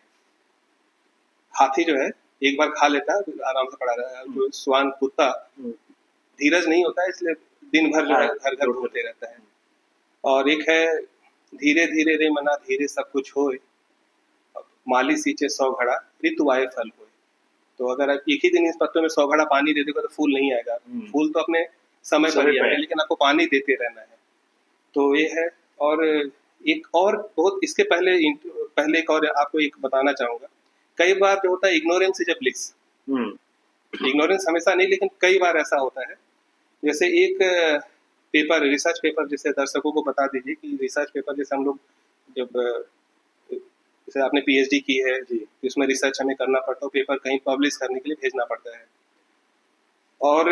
हाथी जो है एक बार खा लेता है, आराम से पड़ा रहता है। जो स्वान कुत्ता धीरज नहीं होता है, इसलिए दिन भर जो है घर घर घूमते रहता है। और एक है धीरे धीरे रे मना धीरे सब कुछ होए, माली सींचे 100 घड़ा ऋतु आए फल होए। तो अगर आप एक ही दिन इस पत्तों में 100 घड़ा पानी दे दोगे तो फूल नहीं आएगा। फूल तो अपने समय पर ही आएगा, लेकिन आपको पानी देते रहना है। तो ये है। और एक और बहुत इसके पहले एक और आपको एक बताना चाहूंगा। कई बार जो होता है ignorance is a bliss. Ignorance हमेशा नहीं, लेकिन कई बार ऐसा होता है। जैसे एक पेपर, रिसर्च पेपर, जैसे दर्शकों को बता दीजिए कि रिसर्च पेपर जैसे हम लोग जब जैसे आपने पीएचडी की है जी, इसमें रिसर्च हमें करना पड़ता है, पेपर कहीं पब्लिश करने के लिए भेजना पड़ता है। और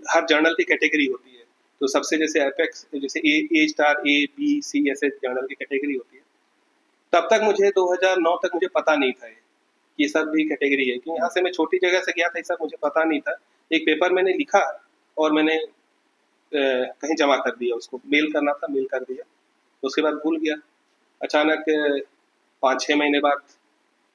हर जर्नल की कैटेगरी होती है। तो सबसे जैसे एपेक्स, जैसे ए स्टार, ए बी सी, ऐसे जर्नल की कैटेगरी होती है। तब तक मुझे 2009 तक मुझे पता नहीं था ये सब भी कैटेगरी है, क्योंकि यहाँ से मैं छोटी जगह से गया था, ये सब मुझे पता नहीं था। एक पेपर मैंने लिखा और मैंने कहीं जमा कर दिया, उसको मेल करना था, मेल कर दिया। उसके बाद भूल गया। अचानक 5-6 महीने बाद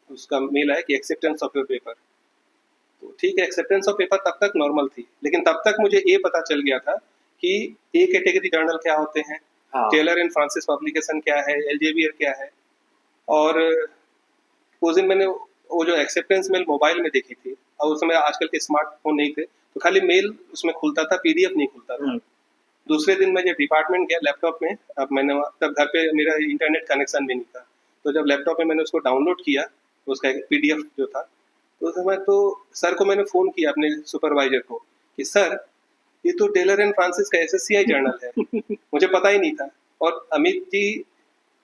उसका मेल आया कि एक्सेप्टेंस ऑफ योर पेपर। तो ठीक है, एक्सेप्टेंस ऑफ पेपर तब तक नॉर्मल थी, लेकिन तब तक मुझे ये पता चल गया था कि ए कैटेगरी जर्नल क्या होते हैं, टेलर एंड फ्रांसिस पब्लिकेशन क्या है, एल्जेवियर क्या है। और उस दिन मैंने वो जो एक्सेप्टेंस मेल मोबाइल में देखी थी, और उस समय आजकल के स्मार्टफोन नहीं थे, तो खाली मेल उसमें खुलता था, पीडीएफ नहीं खुलता था। दूसरे दिन मैं जब डिपार्टमेंट गया लैपटॉप में, अब मैंने तब घर पे मेरा इंटरनेट कनेक्शन भी नहीं था, तो जब लैपटॉप में मैंने उसको डाउनलोड किया, उसका एक पीडीएफ जो था, तो उस समय तो सर को मैंने फ़ोन किया, अपने सुपरवाइजर को, कि सर ये तो टेलर एंड फ्रांसिस का एसएससीआई जर्नल है। मुझे पता ही नहीं था। और अमित जी,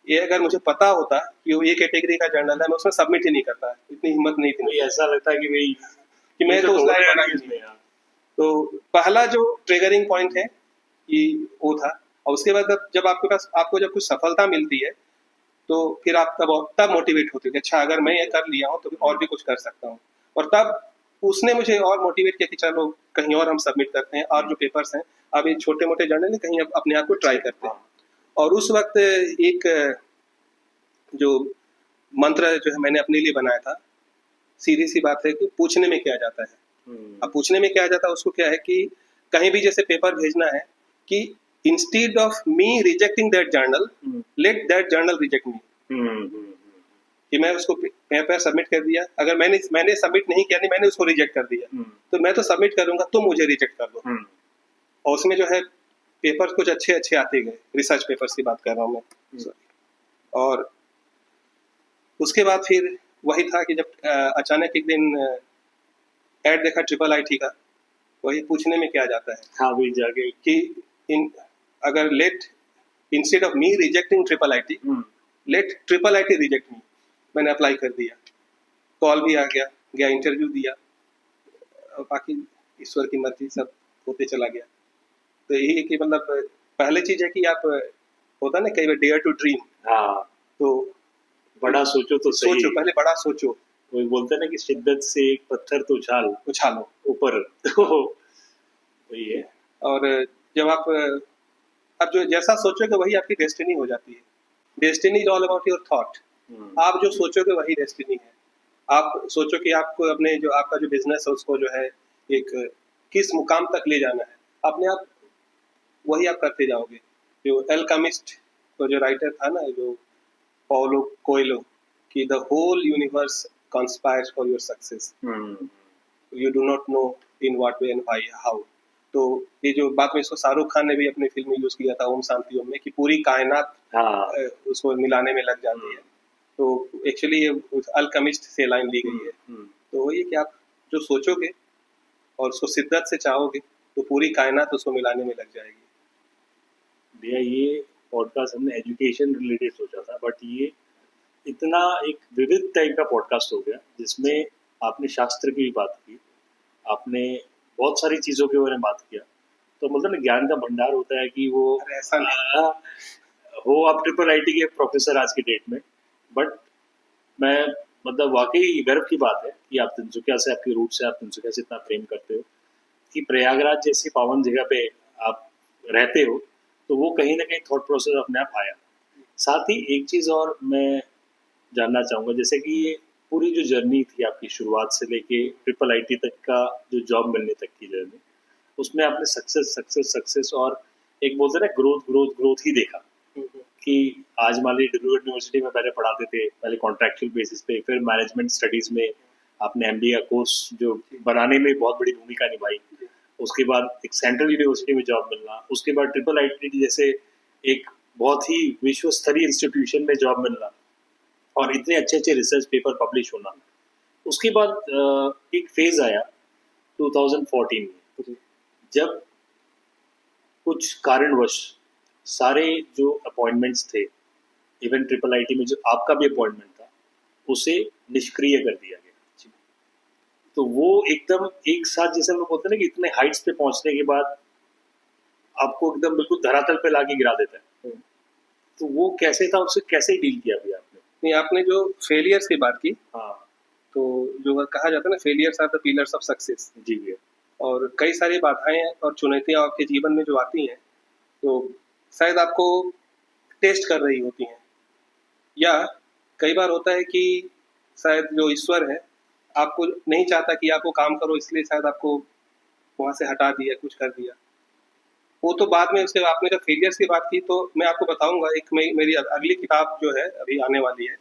ये अगर मुझे पता होता कि वो ये कैटेगरी का जर्नल है, मैं उसमें सबमिट ही नहीं करता, इतनी हिम्मत नहीं थी। ऐसा लगता है कि भाई कि मैं तो उस लायक बना ही नहीं। तो पहला जो ट्रिगरिंग पॉइंट है ये वो था। और उसके बाद जब आपके पास, आपको जब कुछ सफलता मिलती है, तो फिर आप तब मोटिवेट होते हैं, अच्छा अगर मैं ये कर लिया हूँ तो और भी कुछ कर सकता हूँ। और तब उसने मुझे और मोटिवेट किया कि चलो कहीं और हम सबमिट करते हैं, और जो पेपर्स हैं, अब ये छोटे मोटे जर्नल है, कहीं अपने आप को ट्राई करते हैं। और उस वक्त एक जो मंत्र जो है मैंने अपने लिए बनाया था, सीधी सी बात है कि पूछने में क्या जाता है। अब पूछने में क्या जाता है, उसको क्या है कि कहीं भी जैसे पेपर भेजना है, कि instead of me rejecting that journal, let that journal reject me. कि मैं उसको पेपर सबमिट कर दिया, अगर मैंने सबमिट नहीं किया, नहीं मैंने उसको रिजेक्ट कर दिया, तो मैं तो सबमिट करूंगा, तुम मुझे रिजेक्ट कर दो। और उसमें जो है पेपर कुछ अच्छे अच्छे आते गए, रिसर्च पेपर्स की बात कर रहा हूँ मैं। और उसके बाद फिर वही था कि जब अचानक एक दिन ऐड देखा ट्रिपल आईटी का, वही पूछने में क्या जाता है, हाँ वही जाके कि अगर let instead of me rejecting triple IT, let triple IT reject me. मैंने अप्लाई कर दिया, कॉल भी आ गया, इंटरव्यू दिया, और बाकी ईश्वर की मर्जी, सब होते चला गया। तो यही है कि मतलब पहले चीज है कि आप, होता ना कई बार डेयर टू ड्रीम। हाँ, तो बड़ा सोचो तो सही। सोचो, पहले बड़ा सोचो। वही बोलते हैं ना कि शिद्दत से एक पत्थर तो उछालो ऊपर। तो वही है। और जब आप अब जो जैसा सोचोगे वही आपकी डेस्टिनी हो जाती है। Destiny is all about your thought. आप जो सोचोगे वही डेस्टिनी है। आप सोचो कि आपको अपने जो आपका जो बिजनेस है उसको जो है एक किस मुकाम तक ले जाना है, अपने आप वही आप करते जाओगे। जो एल्केमिस्ट तो जो राइटर था ना, जो पाउलो कोएल्हो, कि the whole universe conspires for your success, you do not know in what way and why how. तो ये जो बात में इसको शाहरुख खान ने भी अपने फिल्म में यूज किया था, ओम शांति ओम में, कि पूरी कायनात उसको मिलाने में लग जाती है। तो एक्चुअली ये अल्केमिस्ट से लाइन ली गई है। तो वही कि आप जो सोचोगे और उसको शिद्दत से चाहोगे, तो पूरी कायनात उसको मिलाने में लग जाएगी। भैया ये पॉडकास्ट हमने एजुकेशन रिलेटेड सोचा था, बट ये इतना एक विविध टाइप का पॉडकास्ट हो गया, जिसमें आपने शास्त्र की भी बात की, आपने बहुत सारी चीज़ों के बारे में बात किया। तो मतलब ना ज्ञान का भंडार होता है कि वो ऐसा हो आप ट्रिपल आईटी के प्रोफेसर आज की डेट में। बट मैं मतलब वाकई गर्व की बात है कि आप तिनसुकिया से, आपकी रूट से, आप तिनसुकिया से इतना प्रेम करते हो कि प्रयागराज जैसी पावन जगह पे आप रहते हो, तो वो कहीं ना कहीं थॉट प्रोसेस अपने आप आया। साथ ही एक चीज़ और मैं जानना चाहूँगा, जैसे कि ये पूरी जो जर्नी थी आपकी शुरुआत से लेके ट्रिपल आईटी तक का जो जॉब मिलने तक की जर्नी, उसमें आपने सक्सेस सक्सेस सक्सेस और एक बोलते हैं ना ग्रोथ ग्रोथ ग्रोथ ही देखा कि आज मान लीजिए डिब्रूगढ़ यूनिवर्सिटी में पहले पढ़ाते थे, पहले कॉन्ट्रैक्चुअल बेसिस पे, फिर मैनेजमेंट स्टडीज में आपने एमबीए का कोर्स जो बनाने में बहुत बड़ी भूमिका निभाई, उसके बाद एक सेंट्रल यूनिवर्सिटी में जॉब मिलना, उसके बाद ट्रिपल आईटी जैसे एक बहुत ही विश्व स्तरीय इंस्टीट्यूशन में जॉब मिलना और इतने अच्छे अच्छे रिसर्च पेपर पब्लिश होना। उसके बाद एक फेज आया 2014 में, जब कुछ कारणवश सारे जो अपॉइंटमेंट्स थे, इवन ट्रिपल आईटी में जो आपका भी अपॉइंटमेंट था, उसे निष्क्रिय कर दिया गया। तो वो एकदम एक साथ, जैसे हम लोग बोलते हैं ना कि इतने हाइट्स पे पहुंचने के बाद आपको एकदम बिल्कुल धरातल पे लाके गिरा देता है। तो वो कैसे था, उससे कैसे डील किया भैया आपने? नहीं, आपने जो फेलियर्स की बात की, हाँ तो जो कहा जाता है ना, failures are the pillars of success. जी भैया। और कई सारी बाधाएं और चुनौतियां आपके जीवन में जो आती हैं, तो शायद आपको टेस्ट कर रही होती हैं, या कई बार होता है कि शायद जो ईश्वर है आपको नहीं चाहता कि आप वो काम करो, इसलिए शायद आपको वहां से हटा दिया, कुछ कर दिया। वो तो बाद में, उसके आपने जब फेलियर्स की बात की, तो मैं आपको बताऊंगा, एक मेरी अगली किताब जो है अभी आने वाली है,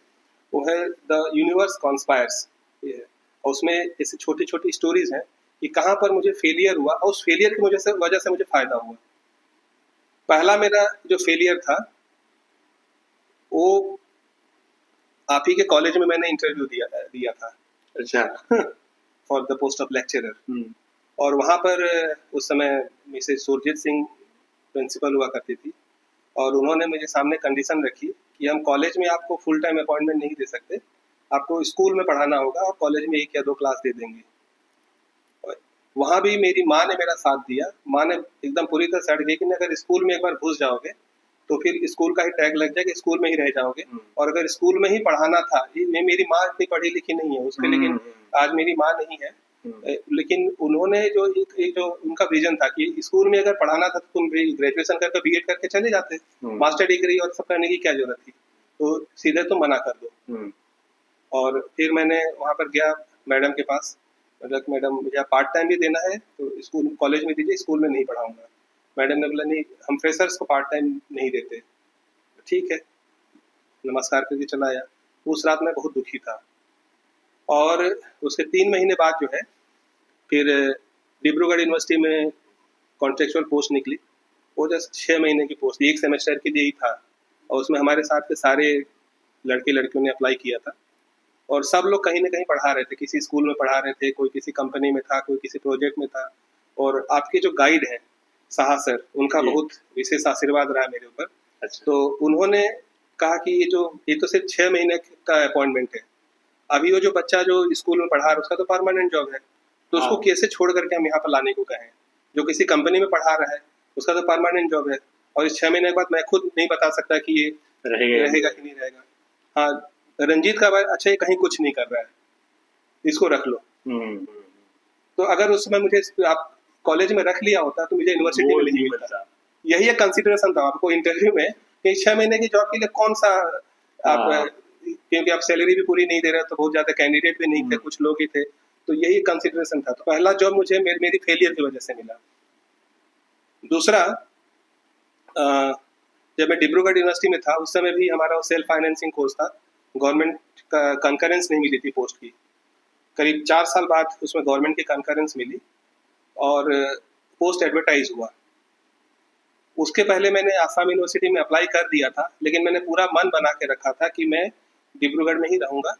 वो है द यूनिवर्स कॉन्स्पायर्स। और उसमें ऐसी छोटी छोटी स्टोरीज हैं कि कहाँ पर मुझे फेलियर हुआ और उस फेलियर की वजह से मुझे फायदा हुआ। पहला मेरा जो फेलियर था, वो आप ही के कॉलेज में मैंने इंटरव्यू दिया था। अच्छा। For the post of lecturer. और वहाँ पर उस समय मिसेज सुरजीत सिंह प्रिंसिपल हुआ करती थी, और उन्होंने मुझे सामने कंडीशन रखी कि हम कॉलेज में आपको फुल टाइम अपॉइंटमेंट नहीं दे सकते, आपको स्कूल में पढ़ाना होगा और कॉलेज में 1 या 2 क्लास दे देंगे। वहाँ भी मेरी माँ ने मेरा साथ दिया। माँ ने एकदम पूरी तरह सड़ गई कि अगर स्कूल में एक बार घुस जाओगे तो फिर स्कूल का ही टैग लग जाएगा, स्कूल में ही रह जाओगे। और अगर स्कूल में ही पढ़ाना था, मेरी माँ इतनी पढ़ी लिखी नहीं है उसके, लेकिन आज मेरी माँ नहीं है, लेकिन उन्होंने जो एक जो उनका विजन था कि स्कूल में अगर पढ़ाना था तो तुम भी ग्रेजुएशन करके बीएड करके चले जाते, मास्टर डिग्री और सब करने की क्या जरूरत थी, तो सीधे तुम मना कर दो। और फिर मैंने वहाँ पर गया मैडम के पास, मतलब मैडम मुझे पार्ट टाइम भी देना है तो स्कूल कॉलेज में दीजिए, स्कूल में नहीं पढ़ाऊंगा। मैडम ने बोला नहीं, हम फ्रेशर्स को पार्ट टाइम नहीं देते। ठीक है, नमस्कार करके चला आया। उस रात मैं बहुत दुखी था। और उसके 3 महीने बाद जो है, फिर डिब्रूगढ़ यूनिवर्सिटी में कॉन्ट्रेक्चुअल पोस्ट निकली। वो जस्ट 6 महीने की पोस्ट, 1 सेमेस्टर के लिए ही था, और उसमें हमारे साथ के सारे लड़के लड़कियों ने अप्लाई किया था। और सब लोग कहीं ना कहीं पढ़ा रहे थे, किसी स्कूल में पढ़ा रहे थे, कोई किसी कंपनी में था, कोई किसी प्रोजेक्ट में था। और आपके जो गाइड हैं साहा सर, उनका बहुत विशेष आशीर्वाद रहा मेरे ऊपर। अच्छा। तो उन्होंने कहा कि ये तो सिर्फ 6 महीने का अपॉइंटमेंट है, अभी वो जो बच्चा जो स्कूल में पढ़ा रहा है उसका तो परमानेंट जॉब है, तो उसको कैसे छोड़ करके हम यहाँ पर लाने को कहें। जो किसी कंपनी में पढ़ा रहा है उसका तो परमानेंट जॉब है, और इस 6 महीने के बाद मैं खुद नहीं बता सकता कि ये रहेगा कि नहीं रहेगा। हाँ, रंजीत का भाई अच्छा, ये कहीं कुछ नहीं कर रहा है, इसको रख लो। तो अगर उस समय मुझे आप कॉलेज में रख लिया होता तो मुझे यूनिवर्सिटी में नहीं मिलता। यही एक कंसिडरेशन था आपको इंटरव्यू में कि 6 महीने की जॉब के लिए कौन सा आप, क्योंकि आप सैलरी भी पूरी नहीं दे रहे, तो बहुत ज्यादा कैंडिडेट भी नहीं थे, कुछ लोग ही थे, तो यही कंसिडरेशन था। तो पहला जॉब मुझे मेरी फेलियर की वजह से मिला। दूसरा, जब मैं डिब्रूगढ़ यूनिवर्सिटी में था उस समय भी हमारा सेल्फ फाइनेंसिंग कोर्स था, गवर्नमेंट का कंकरेंस नहीं मिली थी पोस्ट की। करीब 4 साल बाद उसमें गवर्नमेंट की कंकरेंस मिली और पोस्ट एडवर्टाइज हुआ। उसके पहले मैंने आसाम यूनिवर्सिटी में अप्लाई कर दिया था, लेकिन मैंने पूरा मन बना के रखा था कि मैं डिब्रूगढ़ में ही रहूंगा।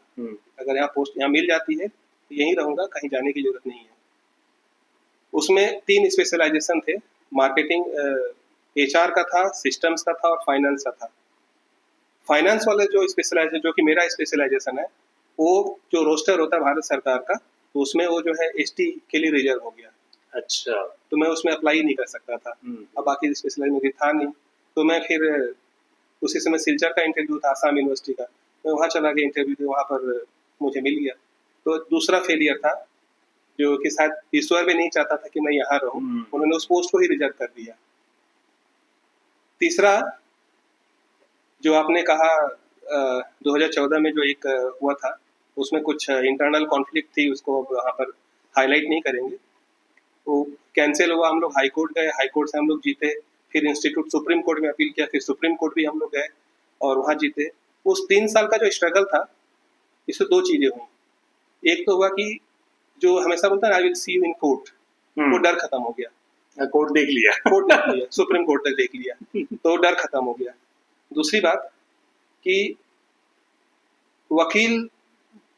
अगर यहाँ पोस्ट यहाँ मिल जाती है तो यहीं रहूंगा, कहीं जाने की जरूरत नहीं है। उसमें 3 स्पेशलाइजेशन थे, मार्केटिंग, एचआर का था, सिस्टम्स का था और फाइनेंस का था। फाइनेंस वाले जो स्पेशलाइजेशन, जो कि मेरा स्पेशलाइजेशन है, वो जो रोस्टर होता है भारत सरकार का, तो उसमें वो जो है एसटी के लिए रिजर्व हो गया। अच्छा। तो मैं उसमें अप्लाई नहीं कर सकता था। अब बाकी स्पेशलाइज मुझे था नहीं, तो मैं फिर उसी समय सिलचर का इंटरव्यू था आसाम यूनिवर्सिटी का, मैं वहाँ चला गया इंटरव्यू दे, वहाँ पर मुझे मिल गया। तो दूसरा फेलियर था, जो कि शायद ईश्वर भी नहीं चाहता था कि मैं यहाँ रहूँ, उन्होंने उस पोस्ट को ही रिजर्व कर दिया। तीसरा, जो आपने कहा 2014 में जो एक हुआ था, उसमें कुछ इंटरनल कॉन्फ्लिक्ट थी, उसको अब यहाँ पर हाईलाइट नहीं करेंगे। वो कैंसिल हुआ, हम लोग हाई कोर्ट गए, हाई कोर्ट से हम लोग जीते, फिर इंस्टीट्यूट सुप्रीम कोर्ट में अपील किया, फिर सुप्रीम कोर्ट भी हम लोग गए और वहाँ जीते। उस 3 साल का जो स्ट्रगल था, इससे 2 चीज़ें हुई। एक तो हुआ कि जो हमेशा बोलता है I will see you in court, वो डर खत्म हो गया। कोर्ट देख लिया। कोर्ट देख लिया, सुप्रीम कोर्ट तक देख लिया, तो डर खत्म हो गया। दूसरी बात कि वकील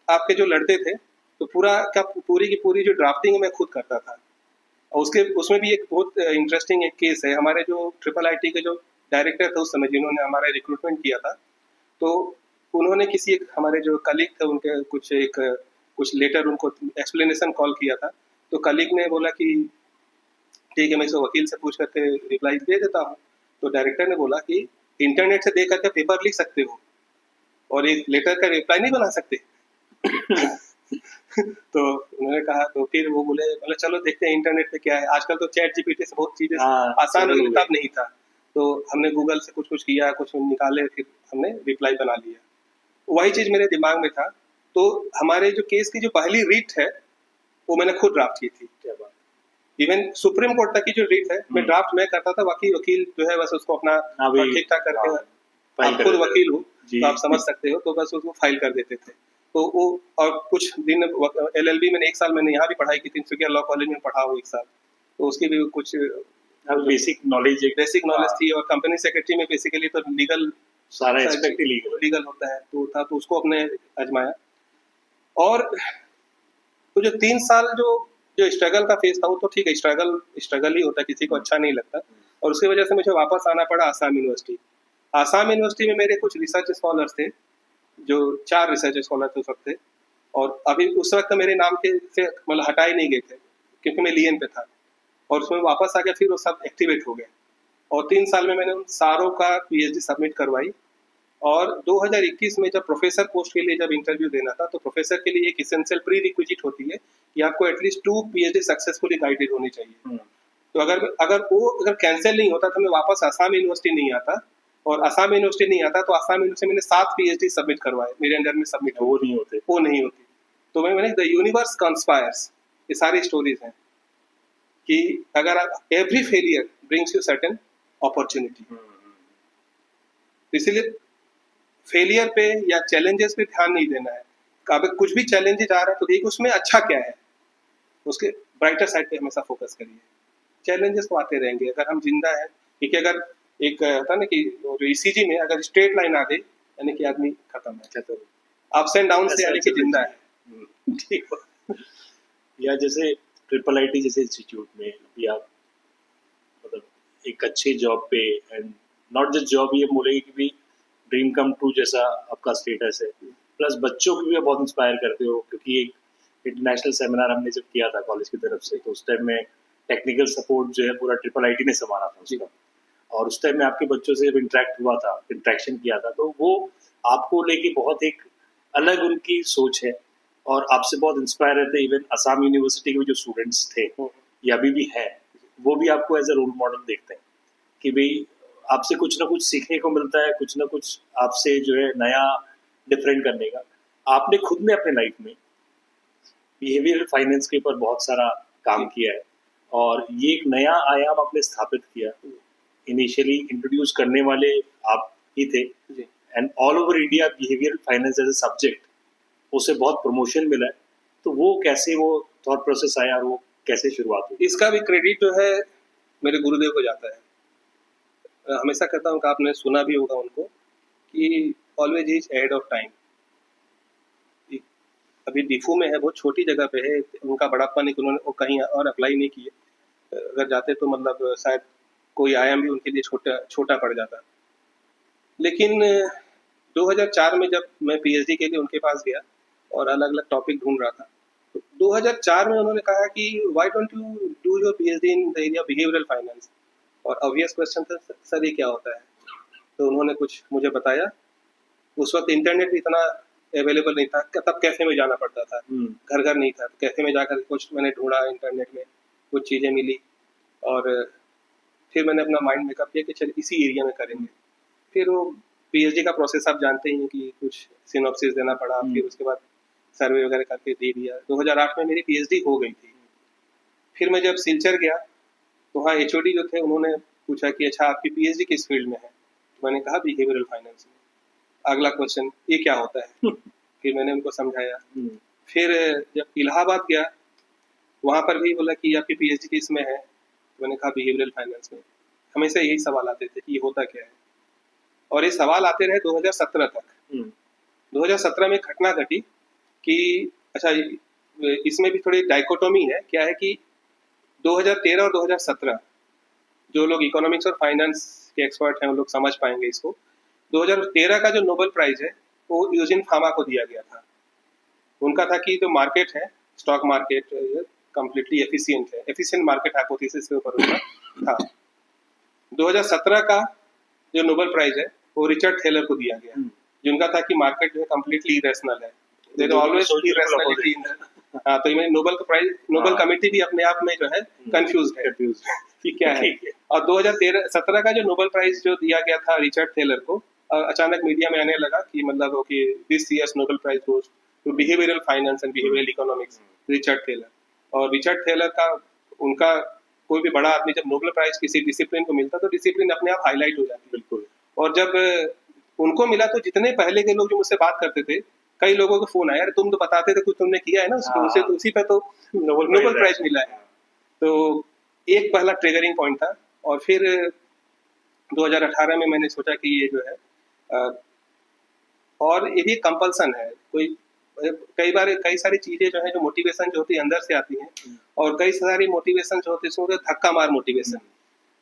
आपके जो लड़ते थे, तो पूरी की पूरी जो ड्राफ्टिंग मैं खुद करता था। और उसमें भी एक बहुत इंटरेस्टिंग एक केस है। हमारे जो ट्रिपल आईटी के जो डायरेक्टर थे उस समय, जिन्होंने हमारा रिक्रूटमेंट किया था, तो उन्होंने किसी एक हमारे जो कलीग थे उनके कुछ लेटर उनको एक्सप्लेनेशन कॉल किया था। तो कलीग ने बोला कि ठीक है, मैं इसे वकील से पूछ करके रिप्लाई दे देता हूँ। तो डायरेक्टर ने बोला कि इंटरनेट से देख करके पेपर लिख सकते हो और एक लेटर का रिप्लाई नहीं बना सकते। तो उन्होंने कहा, तो फिर वो बोले चलो देखते हैं इंटरनेट पे क्या है। आजकल तो चैट जीपीटी से बहुत चीजें आसान हो गई, तब नहीं था। तो हमने गूगल से कुछ किया, कुछ निकाले, फिर हमने रिप्लाई बना लिया। वही चीज मेरे दिमाग में था। तो हमारे जो केस की जो पहली रीट है, वो मैंने खुद ड्राफ्ट की थी। क्या बात, इवन सुप्रीम कोर्ट तक की जो रीट है, मैं ड्राफ्ट में करता था। बाकी वकील जो है बस उसको अपना ठीक ठाक करके, आप खुद वकील हो तो आप समझ सकते हो, तो बस उसको फाइल कर देते थे। तो वो, और कुछ दिन LLB मैंने 1 साल मैंने यहाँ भी पढ़ाई की, तिनसुकिया लॉ कॉलेज में पढ़ा हूँ 1 साल। तो उसकी भी कुछ बेसिक नॉलेज थी। और कंपनी सेक्रेटरी में बेसिकली तो लीगल सारा एस्पेक्ट लीगल होता है, तो उसको अपने आजमाया। और तो जो 3 साल जो स्ट्रगल का फेज था, वो तो ठीक है, स्ट्रगल ही होता है, किसी को अच्छा नहीं लगता। और उसकी वजह से मुझे वापस आना पड़ा आसाम यूनिवर्सिटी। आसाम यूनिवर्सिटी में मेरे कुछ रिसर्च स्कॉलर्स थे, जो 4 रिसर्च स्कॉलर थे उस वक्त थे। और अभी उस वक्त मेरे नाम के से मतलब हटाए नहीं गए थे, क्योंकि मैं लियन पे था। और उसमें वापस आ गया, फिर वो सब एक्टिवेट हो गए। और 3 साल में मैंने उन सारों का PhD सबमिट करवाई। और 2021 में जब प्रोफेसर पोस्ट के लिए जब इंटरव्यू देना था, तो प्रोफेसर के लिए एक इसेंशियल प्री रिक्विजिट होती है कि आपको एटलीस्ट 2 PhD सक्सेसफुली गाइडेड होनी चाहिए। तो अगर कैंसिल नहीं होता तो मैं वापस आसाम यूनिवर्सिटी नहीं आता। और आसाम यूनिवर्सिटी नहीं आता तो आसाम यूनिवर्सिटी मैंने 7 PhD सबमिट करवाए, मेरे अंडर में सबमिट, वो नहीं होती। तो मैंने द यूनिवर्स कॉन्स्पायर्स, ये सारी स्टोरीज हैं कि अगर आप every failure brings you certain opportunity. इसलिए फेलियर पे या चैलेंजेस पे ध्यान नहीं देना है। अगर कुछ भी चैलेंजेस आ रहा है तो देखिए उसमें अच्छा क्या है, उसके ब्राइटर साइड पे हमेशा फोकस करिए। चैलेंजेस तो आते रहेंगे, अगर हम जिंदा है। क्योंकि अगर एक होता ना कि जो ECG में अगर स्ट्रेट लाइन आ गई, यानी कि आदमी खत्म है। अप्स एंड डाउन से यानी कि जिंदा है। ठीक है। या जैसे ट्रिपल IT जैसे इंस्टीट्यूट में अभी आप मतलब एक अच्छी जॉब पे, एंड नॉट जस्ट जॉब, ये बोलेगी कि भी ड्रीम कम ट्रू जैसा आपका स्टेटस है, प्लस बच्चों को भी बहुत इंस्पायर करते हो। क्योंकि एक इंटरनेशनल सेमिनार हमने जब किया था कॉलेज की तरफ से, तो उस टाइम में टेक्निकल सपोर्ट जो है पूरा ट्रिपल IT ने संभाला था उसका। और उस टाइम में आपके बच्चों से जब इंटरेक्शन किया था, तो वो आपको लेके बहुत एक अलग उनकी सोच है और आपसे बहुत इंस्पायर रहते हैं। इवन असम यूनिवर्सिटी के जो स्टूडेंट्स थे या अभी भी है, वो भी आपको एज ए रोल मॉडल देखते हैं कि भाई आपसे कुछ ना कुछ सीखने को मिलता है, कुछ ना कुछ आपसे जो है नया डिफरेंट करने का। आपने खुद ने अपने लाइफ में बिहेवियरल फाइनेंस के ऊपर बहुत सारा काम किया है और ये एक नया आयाम आपने स्थापित किया। इनिशियली इंट्रोड्यूस करने वाले आप ही थे, and all over India behavioural finance as a subject, उसे बहुत प्रमोशन मिला है। तो वो कैसे वो थॉट प्रोसेस आया और वो कैसे शुरुआत हुई? इसका भी क्रेडिट जो है मेरे गुरुदेव को जाता है। हमेशा कहता हूँ कि आपने सुना भी होगा उनको कि always is ahead of time. अभी डिफू में है, बहुत छोटी जगह पे है, उनका बड़ापन नहीं कि उन्होंने वो कहीं और अप्लाई नहीं किए। अगर जाते तो मतलब शायद कोई आयाम भी उनके लिए छोटा पड़ जाता। लेकिन 2004 में जब मैं PhD के लिए उनके पास गया और अलग अलग टॉपिक ढूंढ रहा था, तो 2004 में उन्होंने कहा कि why don't you do your PhD in the area behavioural finance. और ऑब्वियस क्वेश्चन था, सर ये क्या होता है? तो उन्होंने कुछ मुझे बताया। उस वक्त इंटरनेट इतना अवेलेबल नहीं था, तब कैफे में जाना पड़ता था, घर घर नहीं था। कैफे में जाकर कुछ मैंने ढूंढा, इंटरनेट में कुछ चीज़ें मिली और फिर मैंने अपना माइंड मेकअप किया कि चल इसी एरिया में करेंगे। फिर वो पीएचडी का प्रोसेस आप जानते ही हैं कि कुछ सिनॉप्सिस देना पड़ा, फिर उसके बाद सर्वे वगैरह करके दे दिया। 2008 में मेरी पीएचडी हो गई थी। फिर मैं जब सिलचर गया तो वहाँ एचओडी जो थे उन्होंने पूछा कि अच्छा आपकी पीएचडी किस फील्ड में है? मैंने कहा बिहेवियरल फाइनेंस में। अगला क्वेश्चन, ये क्या होता है? फिर मैंने उनको समझाया। फिर जब इलाहाबाद गया वहाँ पर भी बोला कि आपकी पीएचडी किस में है? मैंने कहा बिहेवियरल फाइनेंस में। हमेशा यही सवाल आते थे कि ये होता क्या है, और ये सवाल आते रहे 2017 तक। 2017 में घटना घटी कि अच्छा इसमें भी थोड़ी डाइकोटोमी है। क्या है कि 2013 और 2017 जो लोग इकोनॉमिक्स और फाइनेंस के एक्सपर्ट हैं वो लोग समझ पाएंगे इसको। 2013 का जो नोबेल प्राइज है वो यूजिन फामा को दिया गया था। उनका था कि जो मार्केट है, स्टॉक मार्केट कंप्लीटली एफिशिएंट है, एफिशिएंट मार्केट हाइपोथेसिस के ऊपर उनका था। 2017 का जो नोबेल प्राइज है वो रिचर्ड थेलर को दिया गया, जिनका था कि मार्केट जो है कंप्लीटली इरेशनल है, there always irrationality in that. हाँ, तो ये नोबेल का प्राइज, नोबेल कमेटी भी अपने आप में जो है कंफ्यूज्ड है कि क्या है। और 2017 का जो नोबेल प्राइज जो दिया गया था रिचर्ड थेलर को, अचानक मीडिया में आने लगा कि मतलब okay this year's Nobel prize goes to behavioural finance and behavioural economics Richard Thaler. और रिचर्ड थेलर का उनका कोई भी बड़ा आदमी जब नोबेल प्राइज किसी डिसिप्लिन को मिलता तो डिसिप्लिन अपने आप हाईलाइट हो जाती है। बिल्कुल। और जब उनको मिला तो जितने पहले के लोग जो मुझसे बात करते थे, कई लोगों को फोन आया, तुम तो बताते थे कुछ तुमने किया है ना उसको, उसे तो उसी पे तो नोबेल प्राइज मिला है। तो एक पहला ट्रिगरिंग पॉइंट था। और फिर 2018 में मैंने सोचा कि ये जो है और ये भी कंपल्सन है, कोई कई बार कई सारी चीजें जो है जो मोटिवेशन जो होती है अंदर से आती हैं, और कई सारी मोटिवेशन जो होती है उसमें धक्का मार मोटिवेशन,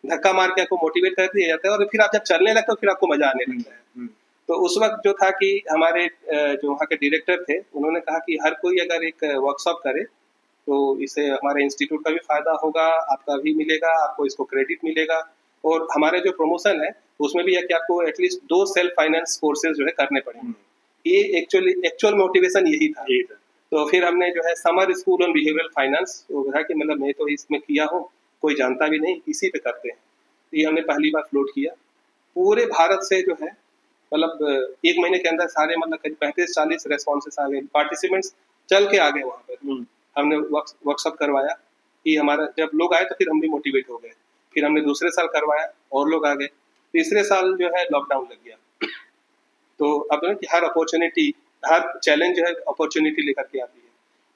धक्का मार के आपको मोटिवेट कर दिया जाता है और फिर आप जब चलने लगते हो फिर आपको मजा आने लगता है। तो उस वक्त जो था कि हमारे जो वहाँ के डायरेक्टर थे उन्होंने कहा कि हर कोई अगर एक वर्कशॉप करे तो इससे हमारे इंस्टीट्यूट का भी फायदा होगा, आपका भी मिलेगा, आपको इसको क्रेडिट मिलेगा, और हमारे जो प्रमोशन है उसमें भी है कि आपको एटलीस्ट 2 सेल्फ फाइनेंस कोर्सेज जो है करने पड़ेंगे। ये एक्चुअल मोटिवेशन यही था। तो फिर हमने जो है summer school on behavioural finance, वो कहा कि मतलब मैं तो इसमें किया हूँ, कोई जानता भी नहीं, इसी पे करते हैं। ये हमने पहली बार फ्लोट किया। पूरे भारत से जो है मतलब 1 महीने के अंदर सारे मतलब करीब 35-40 रेस्पॉन्सेस आ गए, पार्टिसिपेंट्स चल के आ गए वहाँ पर। हमने वर्कशॉप करवाया कि हमारा जब लोग आए तो फिर हम भी मोटिवेट हो गए। फिर हमने दूसरे साल करवाया और लोग आ गए। तीसरे साल जो है लॉकडाउन लग गया। तो अब ना कि हर अपॉर्चुनिटी, हर चैलेंज जो है अपॉर्चुनिटी लेकर के आती है।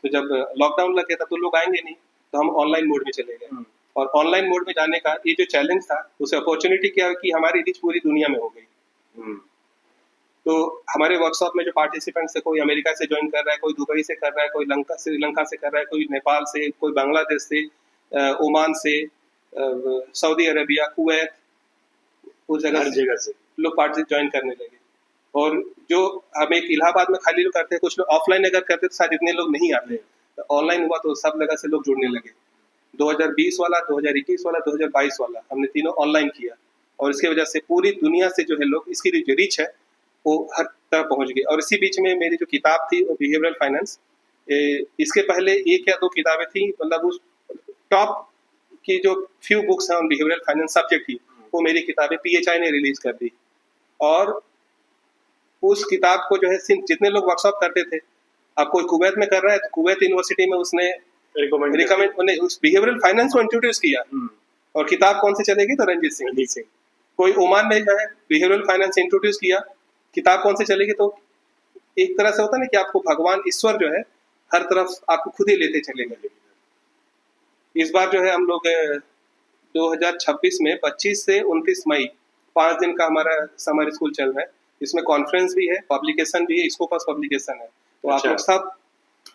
तो जब लॉकडाउन लग गया था तो लोग आएंगे नहीं, तो हम ऑनलाइन मोड में चले गए। और ऑनलाइन मोड में जाने का ये जो चैलेंज था, उसे अपॉर्चुनिटी क्या है कि हमारी रीच पूरी दुनिया में हो गई। तो हमारे वर्कशॉप में जो पार्टिसिपेंट्स है, कोई अमेरिका से ज्वाइन कर रहा है, कोई दुबई से कर रहा है, कोई श्रीलंका से कर रहा है, कोई नेपाल से, कोई बांग्लादेश से, ओमान से, सऊदी अरेबिया, कुवैत, उस जगह से लोग पार्टिसिपेट ज्वाइन करने लगे। और जो हम एक इलाहाबाद में खाली लोग करते हैं, कुछ लोग ऑफलाइन अगर करते तो शायद इतने लोग नहीं आते, तो ऑनलाइन हुआ तो सब जगह से लोग जुड़ने लगे। 2020 वाला, 2021 वाला, 2022 वाला हमने तीनों ऑनलाइन किया, और इसकी वजह से पूरी दुनिया से जो है लोग, इसकी जो रीच है वो हर तरह पहुंच गई। और इसी बीच में मेरी जो किताब थी बिहेवियरल फाइनेंस, इसके पहले 1 या 2 किताबें थी, मतलब उस टॉप की जो फ्यू बुक्स हैं ऑन बिहेवियरल फाइनेंस सब्जेक्ट की, वो मेरी किताबें पीएचआई ने रिलीज कर दी। और उस किताब को जो है जितने लोग वर्कशॉप करते थे, अब कोई कुवैत में कर रहा है तो कुवैत यूनिवर्सिटी में उसने रिकमेंड उस बिहेवियरल फाइनेंस को इंट्रोड्यूस किया। और किताब कौन सी चलेगी? तो रंजीत सिंह। कोई ओमान में जो है बिहेवियरल फाइनेंस इंट्रोड्यूस किया, किताब कौन सी चलेगी? तो एक तरह से होता है ना कि आपको भगवान ईश्वर जो है हर तरफ आपको खुद ही लेते चलेंगे। इस बार जो है हम लोग 2026 में 25 से 29 मई 5 दिन का हमारा समर स्कूल चल रहा है। इसमें कॉन्फ्रेंस भी है, पब्लिकेशन भी है, स्कोपस पब्लिकेशन है, तो आप लोग सब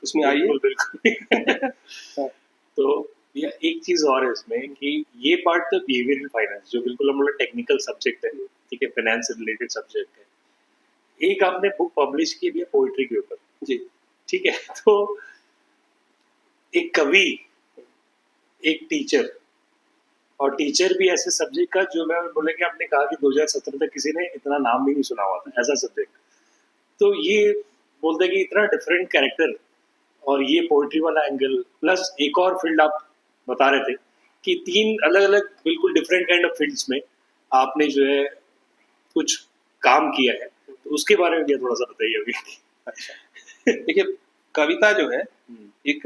उसमें आइए। तो या एक चीज और है इसमें कि ये पार्ट तो बिहेवियरल फाइनेंस जो बिल्कुल हम लोग टेक्निकल सब्जेक्ट है, ठीक है, फाइनेंस से रिलेटेड सब्जेक्ट है। एक आपने बुक पब्लिश की भी है पोइट्री के ऊपर, जी, ठीक है। तो एक कवि, एक टीचर, और टीचर भी ऐसे सब्जेक्ट का जो मैं बोले कि आपने कहा कि 2017 तक किसी ने इतना नाम भी नहीं सुना हुआ था, ऐसा सब्जेक्ट। तो ये बोलते हैं कि इतना डिफरेंट कैरेक्टर, और ये पोइट्री वाला एंगल, प्लस एक और फील्ड आप बता रहे थे कि 3 अलग-अलग बिल्कुल डिफरेंट काइंड ऑफ फील्ड्स में आपने जो है कुछ काम किया है, तो उसके बारे में मुझे थोड़ा-सा बताइए अभी। अच्छा देखिए, कविता जो है एक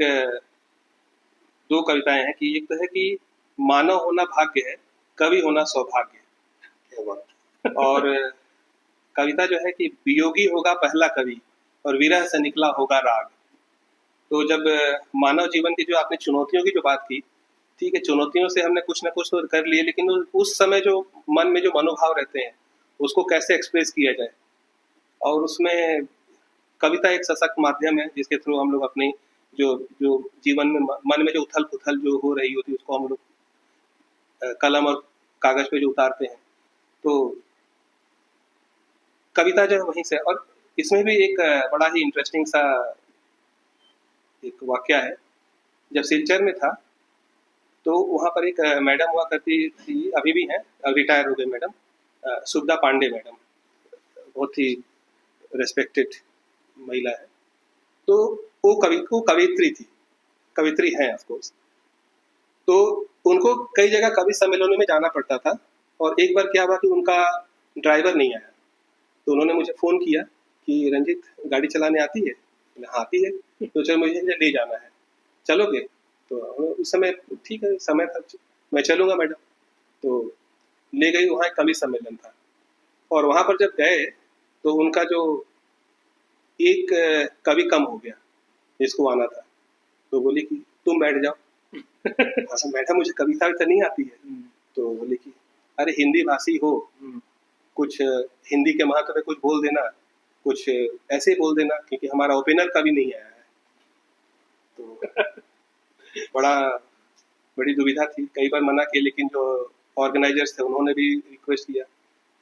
2 कविताएं हैं कि एक तो है कि मानव होना भाग्य है, कवि होना सौभाग्य। क्या बात। और कविता जो है कि वियोगी होगा पहला कवि और विरह से निकला होगा राग। तो जब मानव जीवन की जो आपने चुनौतियों की जो बात की, ठीक है, चुनौतियों से हमने कुछ ना कुछ तो कर लिए, लेकिन उस समय जो मन में जो मनोभाव रहते हैं उसको कैसे एक्सप्रेस किया जाए। और उसमें कविता एक सशक्त माध्यम है जिसके थ्रू हम लोग अपनी जो जो जीवन में मन में जो उथल पुथल जो हो रही होती है उसको हम लोग कलम और कागज पे जो उतारते हैं। तो कविता जो है वहीं से। और इसमें भी एक बड़ा ही इंटरेस्टिंग सा एक वाकया है। जब सिलचर में था तो वहाँ पर एक मैडम हुआ करती थी, अभी भी हैं, रिटायर हो गए मैडम, सुधा पांडे मैडम, बहुत ही रेस्पेक्टेड महिला है। तो वो कवित्री थी, कवित्री हैं ऑफ कोर्स। तो उनको कई जगह कवि सम्मेलनों में जाना पड़ता था। और एक बार क्या हुआ कि उनका ड्राइवर नहीं आया, तो उन्होंने मुझे फ़ोन किया कि रंजीत गाड़ी चलाने आती है? मैंने हाँ आती है। तो चलो मुझे ले जाना है, चलोगे? तो उस समय ठीक है, समय था, मैं चलूँगा मैडम। तो ले गई, वहाँ एक कवि सम्मेलन था। और वहाँ पर जब गए तो उनका जो एक कवि कम हो गया जिसको आना था, तो बोली कि तुम बैठ जाओ। मैडम मुझे कविता तो नहीं आती है। तो बोली कि अरे हिंदी भाषी हो, कुछ हिंदी के महत्व पे कुछ बोल देना, कुछ ऐसे बोल देना, क्योंकि हमारा ओपनर कभी नहीं आया है। तो बड़ी दुविधा थी, कई बार मना किया, लेकिन जो ऑर्गेनाइजर्स थे उन्होंने भी रिक्वेस्ट किया।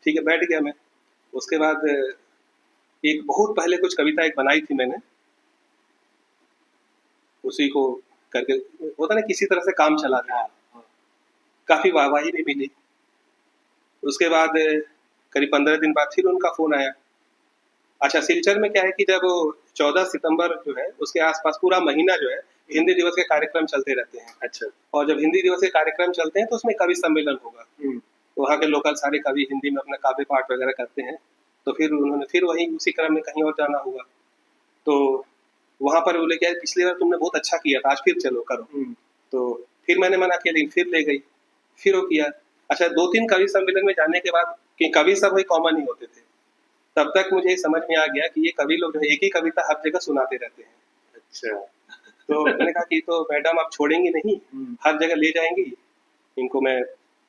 ठीक है, बैठ गया मैं। उसके बाद एक बहुत पहले कुछ कविता एक बनाई थी मैंने, उसी को करके होता ना किसी तरह से काम चला था, काफी वाहवाही भी मिली। उसके बाद करीब 15 दिन बाद फिर उनका फोन आया। अच्छा, सिलचर में क्या है कि जब 14 सितंबर जो है उसके आसपास पूरा महीना जो है हिंदी दिवस के कार्यक्रम चलते रहते हैं। अच्छा। और जब हिंदी दिवस के कार्यक्रम चलते हैं तो उसमें कवि सम्मेलन होगा। तो वहाँ के लोकल सारे कवि हिंदी में अपना काव्य पाठ वगैरह करते हैं। तो फिर उन्होंने फिर वहीं उसी क्रम में कहीं और जाना होगा। तो वहाँ पर बोले क्या पिछली बार तुमने बहुत अच्छा किया था, आज फिर चलो करो। तो फिर मैंने मना किया, लेकिन फिर ले गई, फिर वो किया। अच्छा, 2-3 कवि सम्मेलन में जाने के बाद, कि कवि सब वही कॉमन ही होते थे, तब तक मुझे समझ में आ गया कि ये कवि लोग जो है एक ही कविता हर जगह सुनाते रहते हैं। अच्छा। तो मैंने कहा कि तो मैडम आप छोड़ेंगी नहीं, हर जगह ले जाएंगी, इनको मैं